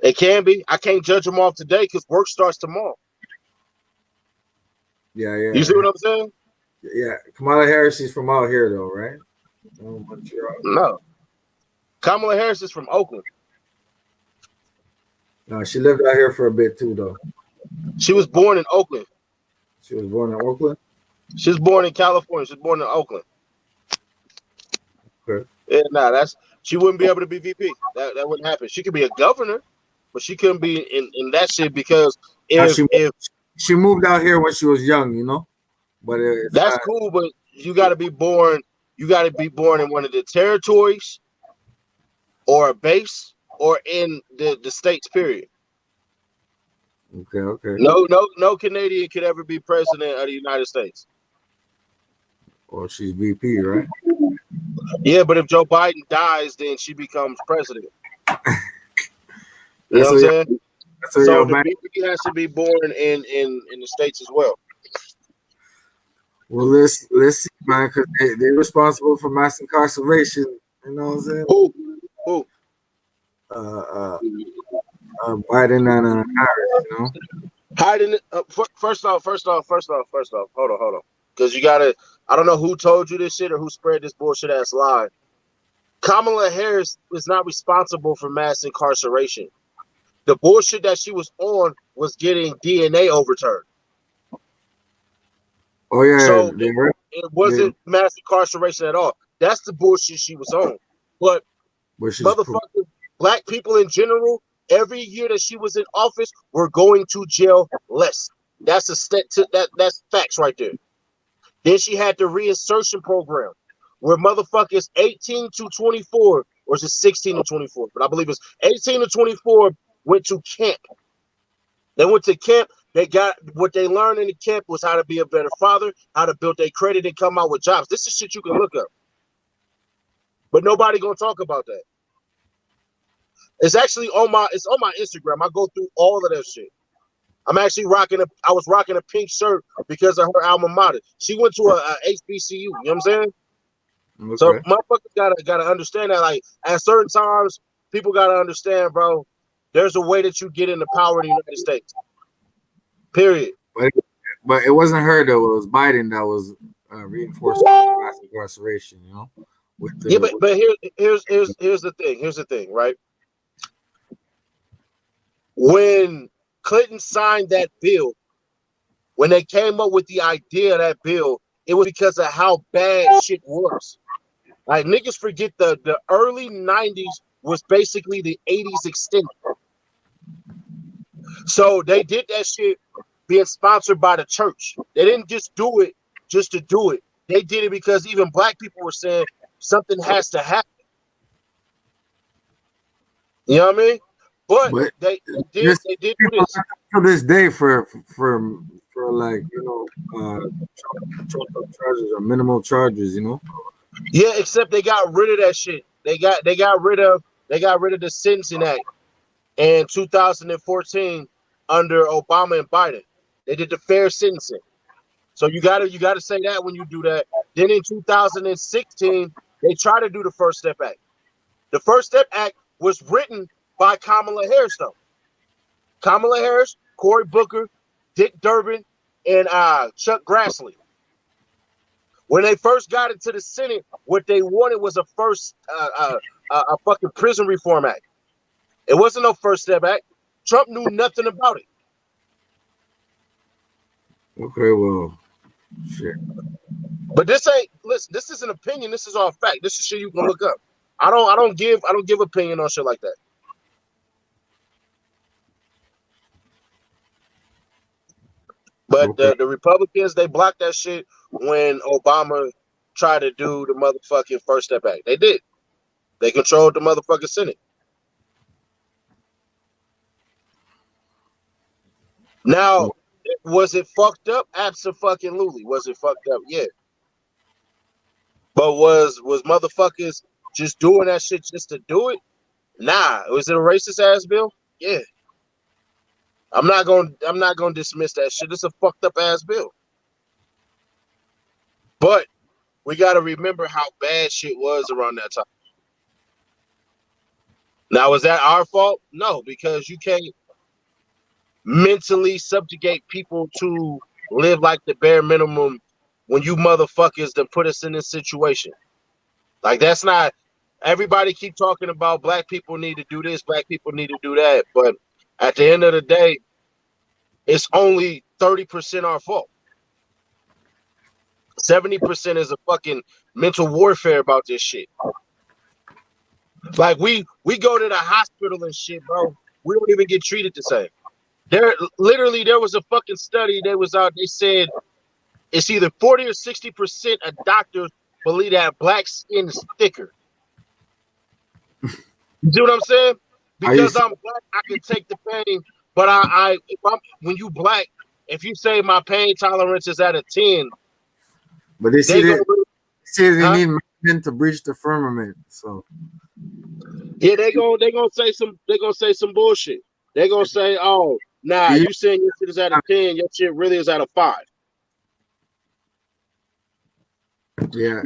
It can be. I can't judge them off today because work starts tomorrow.
Yeah.
You see what I'm saying?
Yeah. Kamala Harris, she's from out here though, right?
No. Kamala Harris is from Oakland.
No, she lived out here for a bit too, though.
She was born in Oakland.
She was born in Oakland?
She was born in California. She was born in Oakland.
Okay.
Yeah, she wouldn't be able to be VP. That wouldn't happen. She could be a governor, but she couldn't be in that shit because if
she moved out here when she was young, you know. But
that's cool, but you got to be born. You got to be born in one of the territories, or a base, or in the states. Period.
Okay.
No Canadian could ever be president of the United States.
Or she's VP, right?
Yeah, but if Joe Biden dies, then she becomes president. You know what I'm saying? So the VP has to be born in the states as well.
Well, let's see, man, because they're responsible for mass incarceration. You know what I'm saying?
Who?
Biden and Harris. You know.
Hiding. First off. Hold on. Because you gotta. I don't know who told you this shit or who spread this bullshit ass lie. Kamala Harris is not responsible for mass incarceration. The bullshit that she was on was getting DNA overturned.
Oh yeah.
So it wasn't mass incarceration at all. That's the bullshit she was on. But motherfucking black people in general, every year that she was in office, were going to jail less. That's that's facts right there. Then she had the reinsertion program, where motherfuckers 18 to 24, or is it 16 to 24? But I believe it's 18 to 24 went to camp. They went to camp. They got what they learned in the camp was how to be a better father, how to build their credit and come out with jobs. This is shit you can look up. But nobody gonna talk about that. It's actually on my Instagram. I go through all of that shit. I was rocking a pink shirt because of her alma mater. She went to a HBCU. You know what I'm saying?
Okay.
So motherfuckers gotta understand that. Like at certain times, people gotta understand, bro. There's a way that you get into power in the United States. Period.
But it wasn't her though. It was Biden that was reinforcing mass incarceration. You know, with the
Yeah, but here's the thing. Here's the thing, right? When Clinton signed that bill, when they came up with the idea of that bill, it was because of how bad shit was. Like niggas forget the early 90s was basically the 80s extended. So they did that shit being sponsored by the church. They didn't just do it just to do it. They did it because even black people were saying something has to happen. You know what I mean? But they did do this.
To this day for like, you know, trumped up charges or minimal charges, you know.
Yeah, except they got rid of that shit. They got rid of the Sentencing Act in 2014 under Obama and Biden. They did the fair sentencing. So you gotta say that when you do that. Then in 2016, they tried to do the First Step Act. The First Step Act was written by Kamala Harris, though. Kamala Harris, Cory Booker, Dick Durbin, and Chuck Grassley. When they first got into the Senate, what they wanted was a fucking prison reform act. It wasn't no First Step Act. Trump knew nothing about it.
Okay, well, shit.
But this is an opinion. This is all fact. This is shit you can look up. I don't give opinion on shit like that. But
Okay.
the Republicans, they blocked that shit when Obama tried to do the motherfucking First Step Act. They did. They controlled the motherfucking Senate. Now, was it fucked up? Abso-fucking-lutely. Was it fucked up? Yeah. But was motherfuckers just doing that shit just to do it? Nah. Was it a racist ass bill? Yeah. I'm not gonna dismiss that shit. It's a fucked up ass bill. But we gotta remember how bad shit was around that time. Now, is that our fault? No, because you can't mentally subjugate people to live like the bare minimum when you motherfuckers that put us in this situation. Like that's not. Everybody keep talking about black people need to do this, black people need to do that, but at the end of the day, it's only 30% our fault. 70% is a fucking mental warfare about this shit. Like we go to the hospital and shit, bro. We don't even get treated the same. There was a fucking study that was out. They said it's either 40 or 60% of doctors believe that black skin is thicker. You see what I'm saying? Because I'm black, I can take the pain. But when you black, if you say my pain tolerance is at a 10,
but they say they need men to breach the firmament. So
yeah, they gonna say some bullshit. They gonna say, oh, nah, you saying your shit is at a 10, your shit really is at a 5.
Yeah.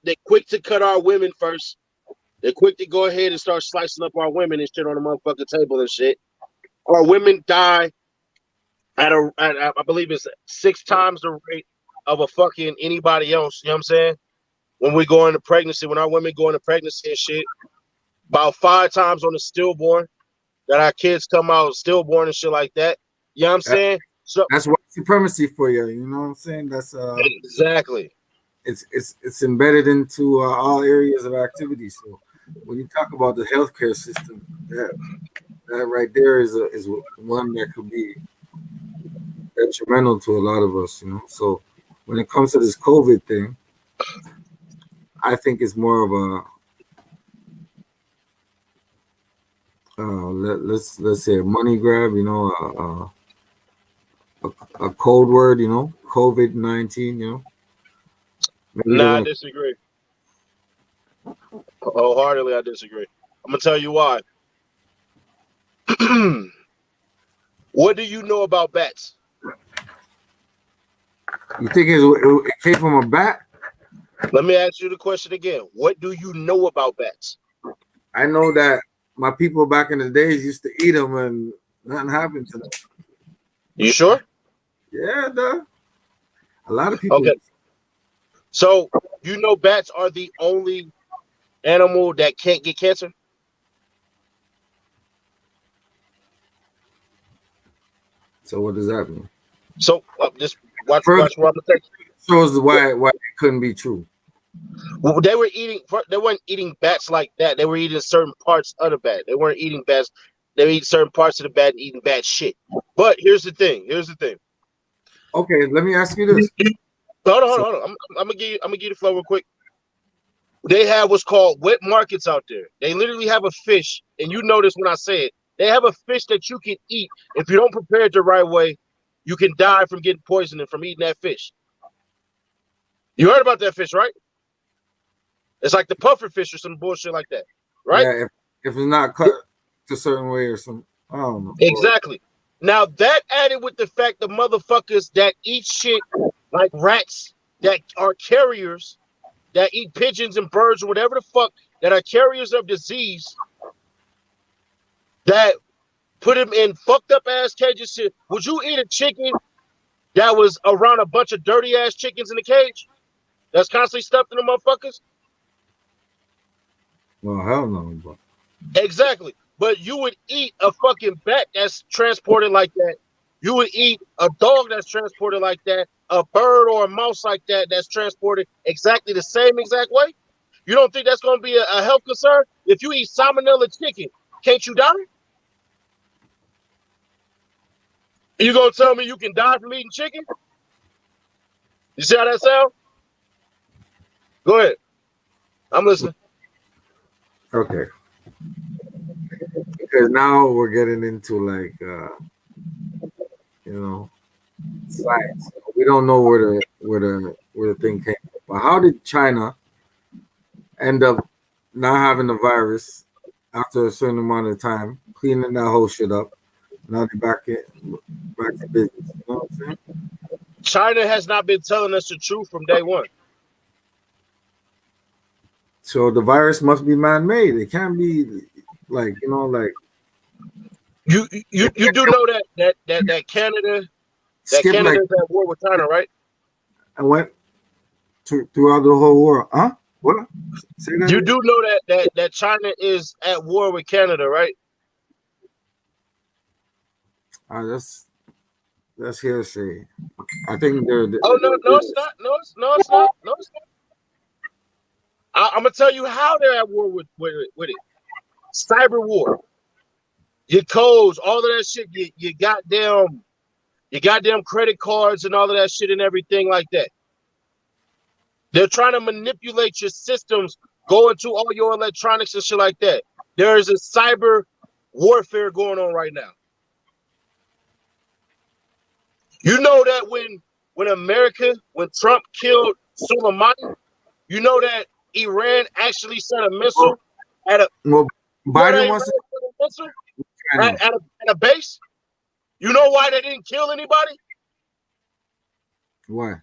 They quick to cut our women first. They're quick to go ahead and start slicing up our women and shit on the motherfucking table and shit. Our women die at I believe it's 6 times the rate of a fucking anybody else. You know what I'm saying? When we go into pregnancy, when our women go into pregnancy and shit, about 5 times on the stillborn that our kids come out stillborn and shit like that. You know what I'm saying? So
that's white supremacy for you. You know what I'm saying? That's
exactly.
It's embedded into all areas of activity. So when you talk about the healthcare system, that right there is one that could be detrimental to a lot of us, you know. So when it comes to this COVID thing, I think it's more of let's say a money grab, you know, a code word, you know, COVID-19, you know.
Nah, I disagree. Wholeheartedly, I disagree. I'm gonna tell you why. What do you know about bats?
You think it came from a bat?
Let me ask you the question again. What do you know about bats?
I know that my people back in the days used to eat them and nothing happened to them.
You sure?
Yeah, duh. A lot of people.
Okay. So you know bats are the only animal that can't get cancer?
So what does that mean?
So just watch
Further
what I'm gonna say.
shows why it couldn't be true.
Well, they weren't eating bats like that. They were eating certain parts of the bat. They weren't eating bats. They were eating certain parts of the bat and eating bad shit. But here's the thing.
Okay, let me ask you this.
Hold on. I'm gonna give you the flow real quick. They have what's called wet markets out there. They literally have a fish, and you notice when I say it, they have a fish that you can eat. If you don't prepare it the right way, you can die from getting poisoned from eating that fish. You heard about that fish, right? It's like the puffer fish or some bullshit like that, right?
Yeah, if it's not cut a certain way or some, I don't know.
Exactly. Now that added with the fact the motherfuckers that eat shit like rats that are carriers, that eat pigeons and birds or whatever the fuck, that are carriers of disease, that put them in fucked up ass cages. Shit. Would you eat a chicken that was around a bunch of dirty ass chickens in a cage that's constantly stuffed in the motherfuckers?
Well, hell no. But
Exactly. But you would eat a fucking bat that's transported like that. You would eat a dog that's transported like that, a bird or a mouse like that that's transported exactly the same exact way. You don't think that's going to be a health concern? If you eat salmonella chicken, can't you die? You going to tell me you can die from eating chicken? You see how that sounds? Go ahead. I'm listening.
okay. Because now we're getting into like science. We don't know where the thing came from. But how did China end up not having the virus after a certain amount of time, cleaning that whole shit up? Now they're back to business. You know what I'm saying?
China has not been telling us the truth from day one.
So the virus must be man-made. It can't be like
you do know that Canada Canada's at war with China, right?
I went throughout the whole world. Huh? What? Say that
You
again?
do know that China is at war with Canada, right?
That's hearsay. I think they're.
Oh no, it's not. No, it's not. I'm gonna tell you how they're at war with it. Cyber war. Your codes, all of that shit. You goddamn credit cards and all of that shit and everything like that. They're trying to manipulate your systems, go into all your electronics and shit like that. There is a cyber warfare going on right now. You know that when Trump killed Soleimani, you know that Iran actually sent a missile at a
Biden wants
at a base. You know why they didn't kill anybody?
Why?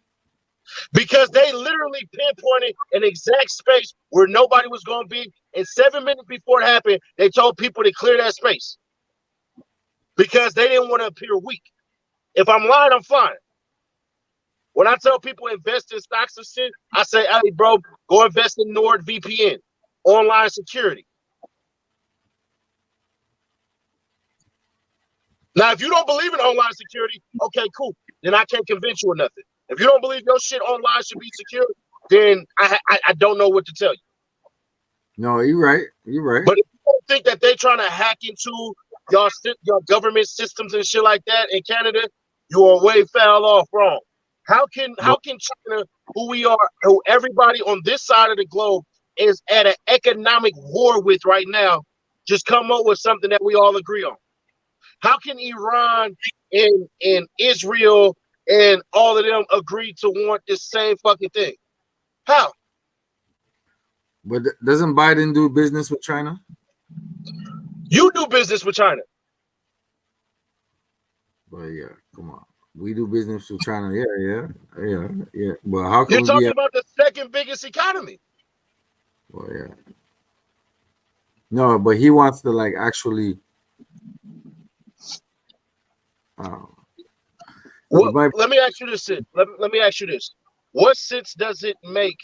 Because they literally pinpointed an exact space where nobody was going to be. And 7 minutes before it happened, they told people to clear that space because they didn't want to appear weak. If I'm lying, I'm fine. When I tell people invest in stocks and shit, I say, hey, bro, go invest in NordVPN, online security. Now, if you don't believe in online security, okay, cool. Then I can't convince you of nothing. If you don't believe your shit online should be secure, then I don't know what to tell you.
No, you're right.
But if you don't think that they're trying to hack into your government systems and shit like that in Canada, you are way foul off wrong. How can China, who everybody on this side of the globe is at an economic war with right now, just come up with something that we all agree on? How can Iran and Israel and all of them agree to want the same fucking thing? How?
But doesn't Biden do business with China?
You do business with China.
But yeah, come on. We do business with China. Yeah. But how
You're
can we be?
talking about the second biggest economy.
Well, yeah. No, but he wants to like actually.
Well,
my,
let me ask you this. Let me ask you this. What sense does it make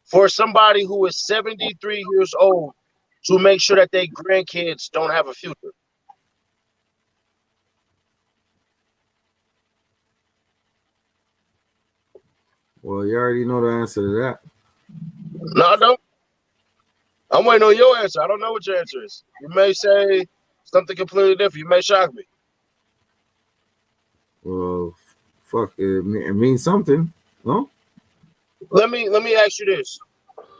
for somebody who is 73 years old to make sure that their grandkids don't have a future?
well, you already know the answer to that.
No, I don't. I'm waiting on your answer. I don't know what your answer is. You may say something completely different. You may shock me.
Well, fuck, it means something, no?
Let me ask you this.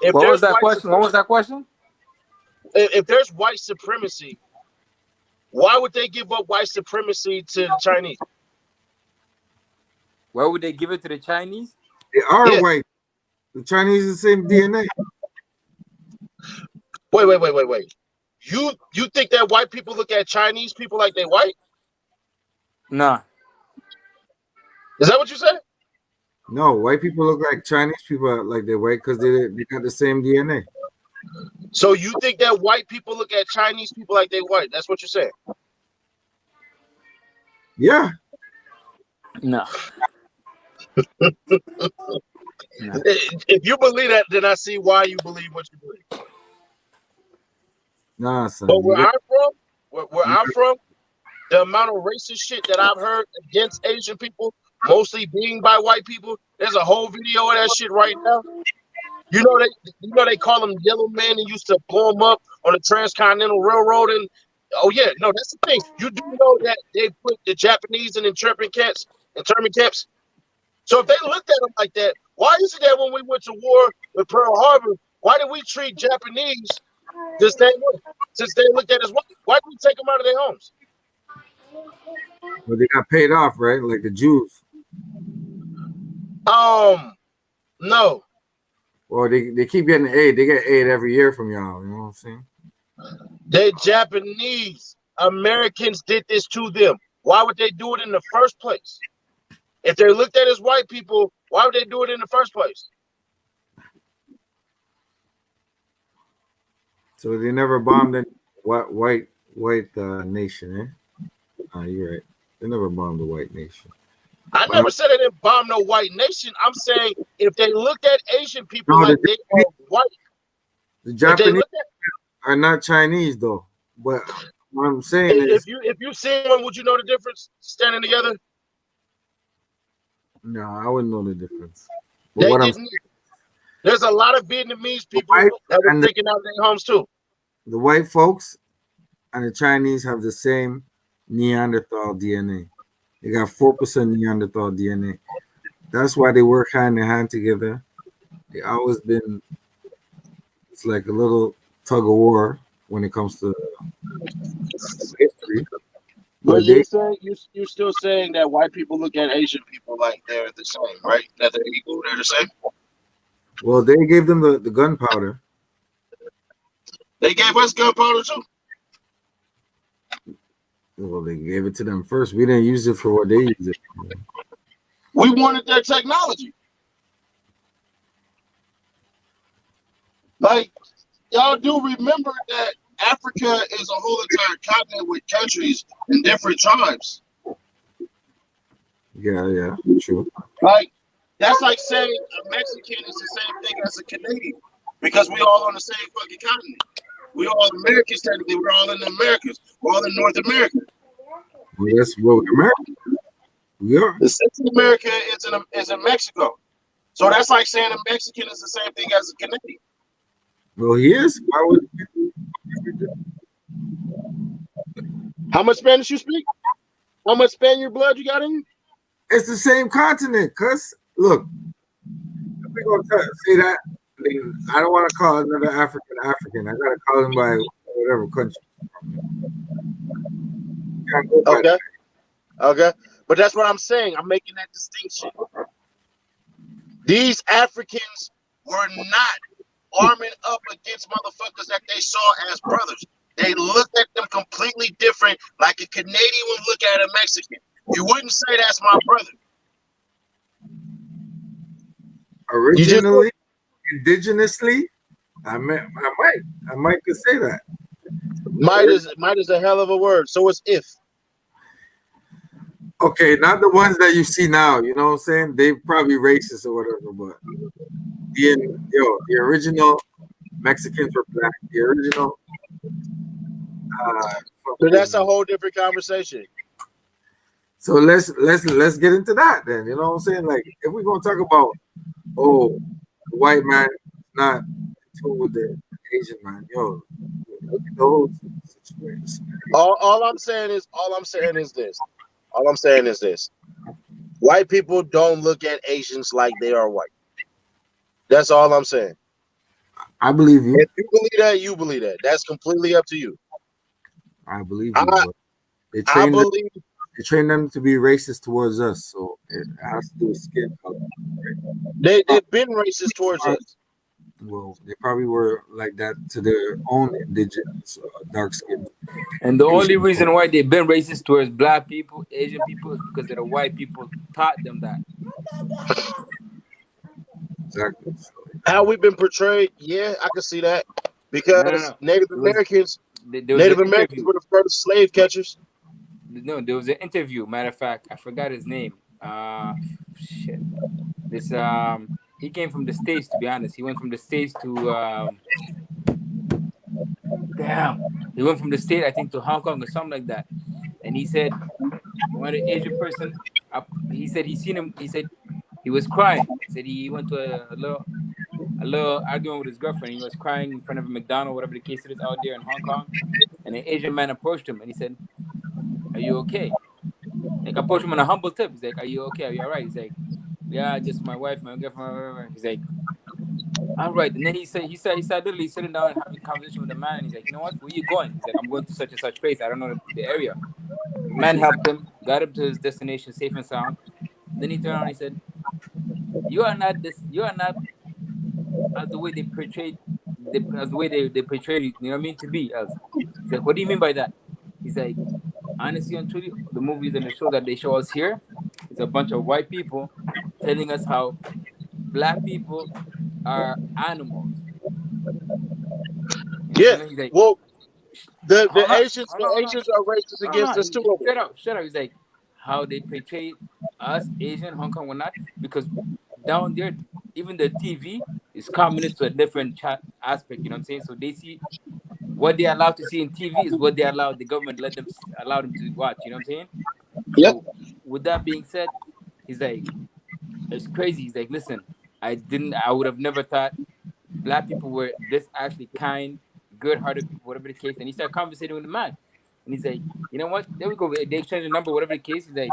If
What was
there's
that question? What was that question?
if there's white supremacy, why would they give up white supremacy to the Chinese?
Why would they give it to the Chinese?
They are
Yeah.
white. The Chinese is the same DNA.
Wait. You think that white people look at Chinese people like they white?
Nah.
Is that what you said?
No, white people look like Chinese people like they're white because they got the same DNA.
So you think that white people look at Chinese people like they white? That's what you're saying?
Yeah.
No.
If you believe that, then I see why you believe what you believe.
Nah, son.
But where I'm from, the amount of racist shit that I've heard against Asian people, mostly being by white people, there's a whole video of that shit right now. You know they call them yellow men and used to blow them up on the Transcontinental Railroad. And oh yeah, no, that's the thing. You do know that they put the Japanese in internment camps. So if they looked at them like that, why is it that when we went to war with Pearl Harbor, why did we treat Japanese the same way? Since they looked at us, why did we take them out of their homes?
Well, they got paid off, right? Like the Jews.
No.
Or they keep getting aid. They get aid every year from y'all. You know what I'm saying?
The Japanese Americans did this to them. Why would they do it in the first place? If they looked at as white people, why would they do it in the first place?
So they never bombed any white nation, eh? You're right. They never bombed the white nation.
I never said they didn't bomb no white nation. I'm saying if they looked at Asian people like they are white.
The Japanese are not Chinese though. But what I'm saying is
if you see one, would you know the difference standing together?
No, I wouldn't know the difference.
But there's a lot of Vietnamese people that were taken out of their homes too.
The white folks and the Chinese have the same Neanderthal DNA. They got 4% Neanderthal DNA. That's why they work hand in hand together. They always been. It's like a little tug of war when it comes to history.
But you're still saying that white people look at Asian people like they're the same, right? That they're equal, they're the same.
Well, they gave them the gunpowder.
They gave us gunpowder too.
Well, they gave it to them first. We didn't use it for what they used it for.
We wanted their technology. Like, y'all do remember that Africa is a whole entire continent with countries and different tribes.
Yeah, true.
Like, that's like saying a Mexican is the same thing as a Canadian because we all on the same fucking continent. We all Americans technically. We're all in the Americas. We're all in North America.
Well, that's what America. We are.
The Central America is in Mexico. So that's like saying a Mexican is the same thing as a Canadian.
Well, he is. Why would
How much Spanish you speak? How much Spaniard blood you got in you?
It's the same continent, cuz. Look, if we're going to say that, I don't want to call another African. I got to call him by whatever country.
Okay. But that's what I'm saying. I'm making that distinction. These Africans were not arming up against motherfuckers that they saw as brothers. They looked at them completely different, like a Canadian would look at a Mexican. You wouldn't say that's my brother.
Originally, indigenously, I might could say that.
Might is a hell of a word. So it's if.
Okay, not the ones that you see now. You know what I'm saying? They probably racist or whatever, but the original Mexicans were black. The original.
So that's a whole different conversation.
So let's get into that then. You know what I'm saying? Like, if we're gonna talk about, the white man not in tune with the Asian man, look at the whole situation.
All I'm saying is this. White people don't look at Asians like they are white. That's all I'm saying.
I believe you.
If you believe that, you believe that. That's completely up to you.
I believe you. They train them to be racist towards us, so it has to do with skin color. Right?
They've been racist towards us.
Well, they probably were like that to their own indigenous dark skin.
And the only reason why they've been racist towards black people, Asian people, is because the white people taught them that.
Exactly.
How we've been portrayed, yeah, I can see that. Because Native Americans were the first slave catchers.
No, there was an interview. Matter of fact, I forgot his name. Shit. This he came from the States, to be honest. He went from the States to he went from the States, I think, to Hong Kong or something like that. And he said one of the Asian person, he said he seen him. He said he was crying. He said he went to a little argument with his girlfriend. He was crying in front of a McDonald's, whatever the case it is, out there in Hong Kong. And an Asian man approached him and he said, "Are you okay?" Like, approached him on a humble tip. He's like, "Are you okay? Are you all right?" He's like, "Yeah, just my wife, my girlfriend." He's like, "All right." And then he said literally sitting down and having a conversation with the man. And he's like, "You know what? Where you going?" He's like, "I'm going to such and such place. I don't know the area." Man helped him, got him to his destination safe and sound. Then he turned around and he said, You are not as the way they portrayed, as the way they portrayed you know what I mean, to be as." He's like, "What do you mean by that?" He's like, "Honestly and truly, the movies and the show that they show us here is a bunch of white people telling us how black people are animals."
Yeah.
He's like,
well, the Asians
hold on.
are racist against us too.
Shut up. He's like, how they portray us, Asian, Hong Kong, or not, because down there, even the TV is communist to a different aspect. You know what I'm saying? So they see what they're allowed to see in TV is what they allow the government allow them to watch. You know what I'm saying?
Yep.
So with that being said, he's like, it's crazy. He's like, listen, I would have never thought black people were this actually kind, good-hearted people, whatever the case. And he started conversating with the man. And he's like, "You know what? There we go. They exchanged the number, whatever the case." He's like,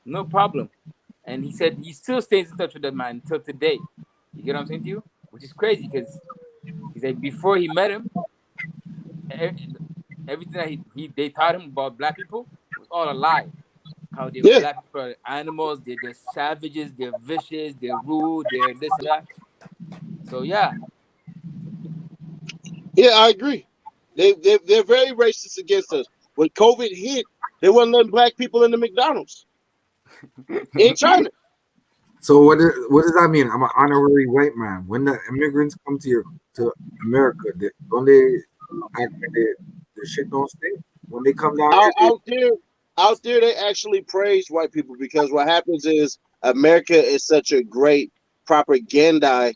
"No problem." And he said he still stays in touch with that man until today. You get what I'm saying to you? Which is crazy because he's like, before he met him, everything that they taught him about black people was all a lie. How black people are animals, they're savages, they're vicious, they're rude, they're this and that. So yeah.
Yeah, I agree. They're very racist against us. When COVID hit, they weren't letting black people in the McDonald's in China.
So what does that mean? I'm an honorary white man. When the immigrants come to America, don't they act like the shit don't stay? When they come down
out there, they actually praise white people because what happens is America is such a great propaganda.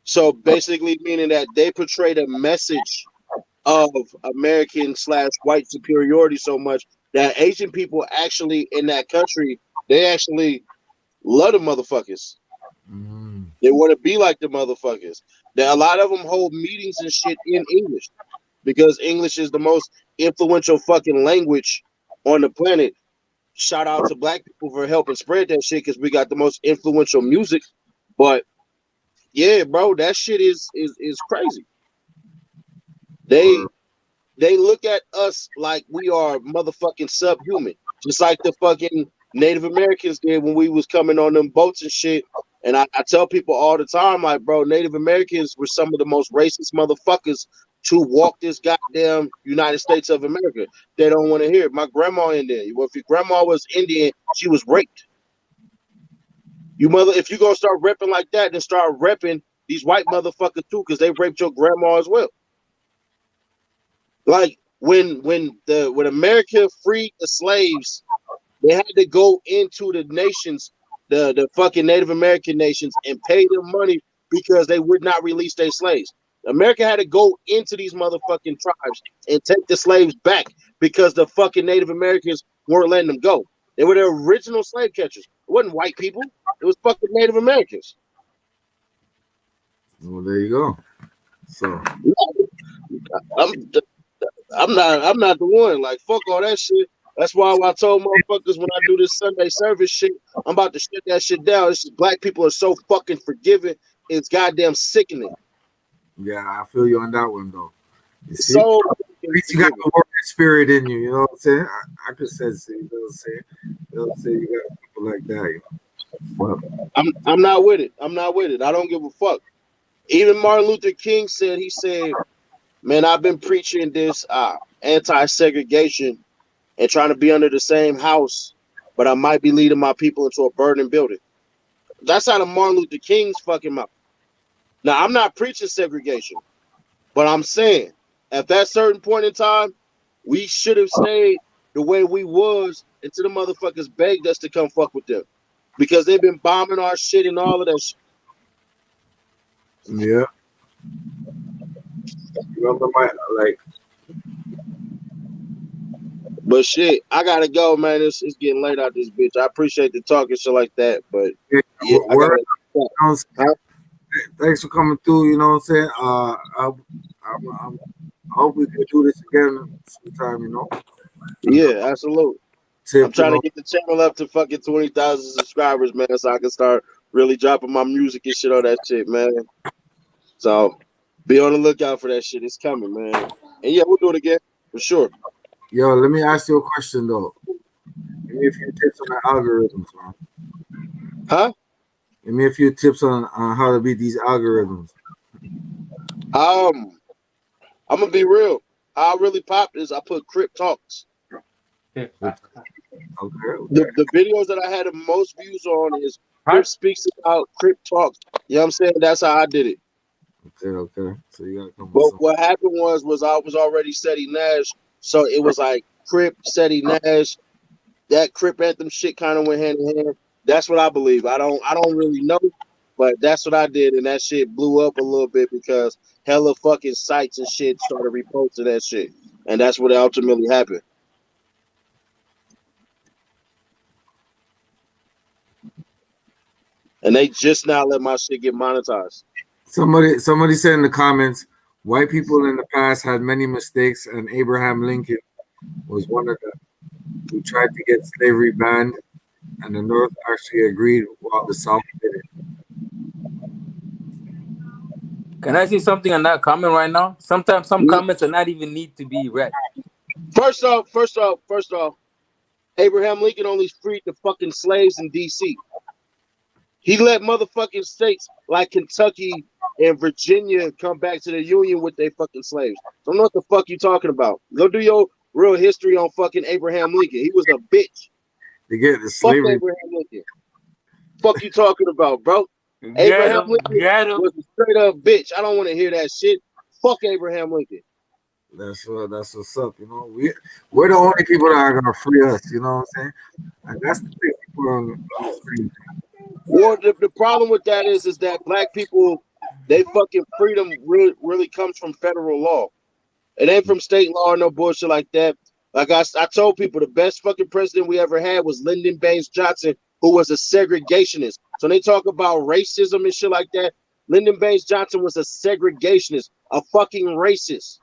So basically, meaning that they portray the message of American/white superiority so much that Asian people actually in that country, they actually love the motherfuckers. They want to be like the motherfuckers. A lot of them hold meetings and shit in English because English is the most influential fucking language on the planet. Shout out to black people for helping spread that shit because we got the most influential music. But yeah, bro, that shit is crazy. They look at us like we are motherfucking subhuman, just like the fucking Native Americans did when we was coming on them boats and shit. And I tell people all the time, like, bro, Native Americans were some of the most racist motherfuckers to walk this goddamn United States of America. They don't want to hear it. My grandma in there. Well, if your grandma was Indian, she was raped. If you gonna start repping like that, then start repping these white motherfuckers too, because they raped your grandma as well. Like when America freed the slaves, they had to go into the nations, the fucking Native American nations, and pay them money because they would not release their slaves. America had to go into these motherfucking tribes and take the slaves back because the fucking Native Americans weren't letting them go. They were the original slave catchers. It wasn't white people. It was fucking Native Americans.
Well, there you go. So
I'm not the one. Like, fuck all that shit. That's why I told motherfuckers when I do this Sunday service shit, I'm about to shut that shit down. Black people are so fucking forgiving. It's goddamn sickening.
yeah, I feel you on that one though. You see?
So
At least you got the warrior spirit in you, you know what I'm saying? I could say, you know what I'm saying? You know what I'm saying? You got people like that, you know? Well,
I'm not with it. I'm not with it. I don't give a fuck. Even Martin Luther King said, man, I've been preaching this anti-segregation and trying to be under the same house, but I might be leading my people into a burning building. That's out of Martin Luther King's fucking mouth. Now, I'm not preaching segregation, but I'm saying at that certain point in time, we should have stayed the way we was until the motherfuckers begged us to come fuck with them, because they've been bombing our shit and all of that shit.
yeah. Remember
But shit, I gotta go, man. It's getting late out this bitch. I appreciate the talk and shit like that, but yeah,
thanks for coming through, you know what I'm saying? I hope we can do this again sometime, you know?
yeah, absolutely.
Tip,
I'm trying to get the channel up to fucking 20,000 subscribers, man, so I can start really dropping my music and shit on that shit, man. So be on the lookout for that shit. It's coming, man. And yeah, we'll do it again for sure.
Yo, let me ask you a question though. Give me a few tips on the algorithms, man.
Huh?
Give me a few tips on how to beat these algorithms.
I'm gonna be real. How I really popped is I put Crip Talks.
Okay.
The videos that I had the most views on is Crip Speaks About, Crip Talks. You know what I'm saying? That's how I did it.
Okay. So you gotta come.
But what happened was I was already Seti Nash, so it was like Crip, Seti Nash. That Crip anthem shit kind of went hand in hand. That's what I believe. I don't really know, but that's what I did, and that shit blew up a little bit because hella fucking sites and shit started reposting that shit, and that's what ultimately happened. And they just now let my shit get monetized.
Somebody said in the comments, white people in the past had many mistakes, and Abraham Lincoln was one of them who tried to get slavery banned, and the North actually agreed while the South did it.
Can I say something on that comment right now? Sometimes some comments are not even need to be read.
First off, Abraham Lincoln only freed the fucking slaves in D.C. He let motherfucking states like Kentucky and Virginia come back to the Union with their fucking slaves. Don't know what the fuck you talking about. Go do your real history on fucking Abraham Lincoln. He was a bitch.
To get the slavery.
Fuck Abraham Lincoln. Fuck you talking about, bro? Abraham Lincoln was a straight up bitch. I don't want to hear that shit. Fuck Abraham Lincoln.
That's what's up, you know. We're the only people that are gonna free us, you know what I'm saying? And that's the thing people on the street.
Well, the problem with that is that black people, they fucking freedom really comes from federal law. It ain't from state law or no bullshit like that. Like I told people, the best fucking president we ever had was Lyndon Baines Johnson, who was a segregationist. So they talk about racism and shit like that. Lyndon Baines Johnson was a segregationist, a fucking racist.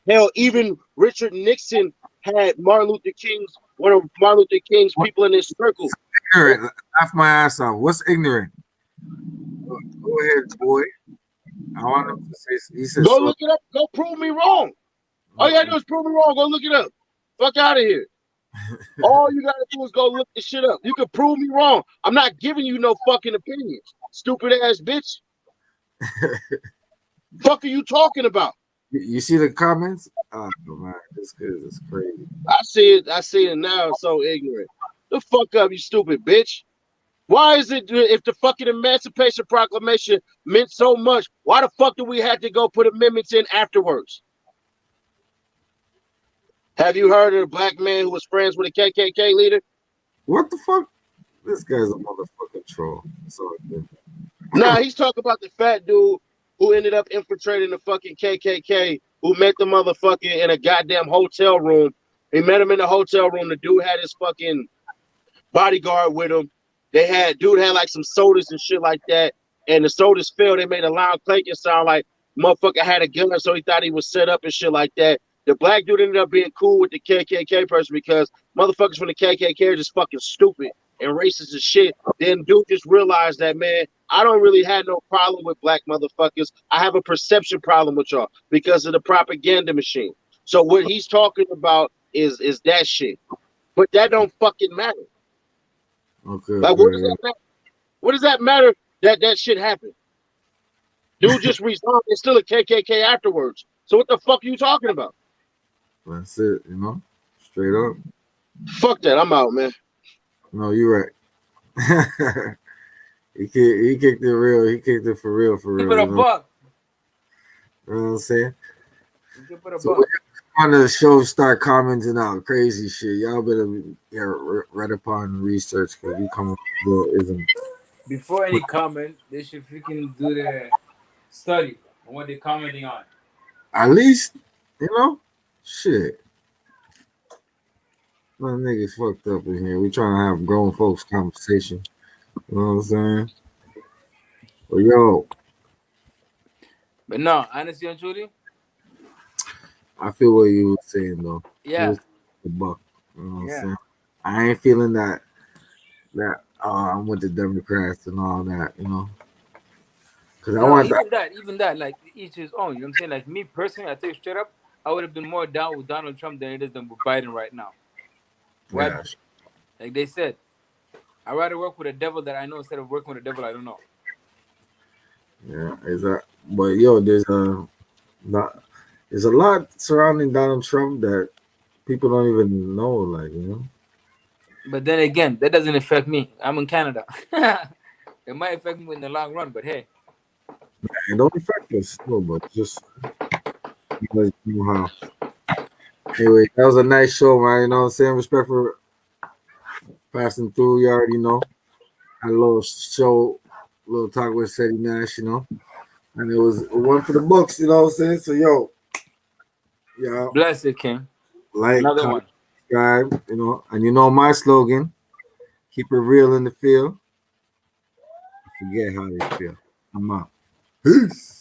Hell, even Richard Nixon had one of Martin Luther King's people in his circle.
Ignorant. Laugh my ass off. What's ignorant? Go ahead, boy. I want him to say. He said,
"Go look it up. Go prove me wrong." All you gotta do is prove me wrong. Go look it up. Fuck out of here. All you gotta do is go look this shit up. You can prove me wrong. I'm not giving you no fucking opinions. Stupid ass bitch. Fuck are you talking about?
You see the comments? Oh man, this is crazy.
I see it now. So ignorant. The fuck up, you stupid bitch. Why is it if the fucking Emancipation Proclamation meant so much? Why the fuck do we have to go put amendments in afterwards? Have you heard of a black man who was friends with a KKK leader?
What the fuck? This guy's a motherfucking troll. So
Nah, he's talking about the fat dude who ended up infiltrating the fucking KKK, who met the motherfucker in a goddamn hotel room. He met him in the hotel room. The dude had his fucking bodyguard with him. Dude had like some sodas and shit like that. And the sodas fell. They made a loud clanking sound like motherfucker had a gun, so he thought he was set up and shit like that. The black dude ended up being cool with the KKK person because motherfuckers from the KKK are just fucking stupid and racist as shit. Then dude just realized that, man, I don't really have no problem with black motherfuckers. I have a perception problem with y'all because of the propaganda machine. So what he's talking about is that shit. But that don't fucking matter.
okay.
Like, what does that matter? What does that matter that shit happened? Dude just resigned and still a KKK afterwards. So what the fuck are you talking about?
That's it, straight up.
Fuck that, I'm out, man.
No, you're right. he kicked it real. He kicked it for real.
Keep it a buck.
You know what I'm saying?
Keep it a
So
buck.
on the show, start commenting out crazy shit. Y'all better read upon research because we come up with the ism.
Before any comment, they should freaking do the study on what they're commenting on.
At least, shit. My niggas fucked up in here. We trying to have grown folks conversation. You know what I'm saying? But yo,
But no, honestly and truly,
I feel what you were saying though.
yeah.
The buck. You know what I'm
Yeah.
saying? I ain't feeling that I'm with the Democrats and all that, Because I
No,
want
even that, like each his own. You know what I'm saying? Like me personally, I tell you straight up, I would have been more down with Donald Trump than it is than with Biden right now. Why?
Yeah.
Like they said, I'd rather work with a devil that I know instead of working with a devil I don't know.
Yeah, but yo, there's a lot surrounding Donald Trump that people don't even know, like,
But then again, that doesn't affect me. I'm in Canada. It might affect me in the long run, but hey.
It don't affect us still, but just because you know how. Anyway, that was a nice show, man. You know what I'm saying? Respect for passing through. You already know. Had a little show, little talk with Seti Nash, and it was one for the books, you know what I'm saying? So, yo, yeah,
Bless it, King.
like,
Another one.
subscribe, and you know my slogan: keep it real in the field. Forget how they feel. I'm out. Peace.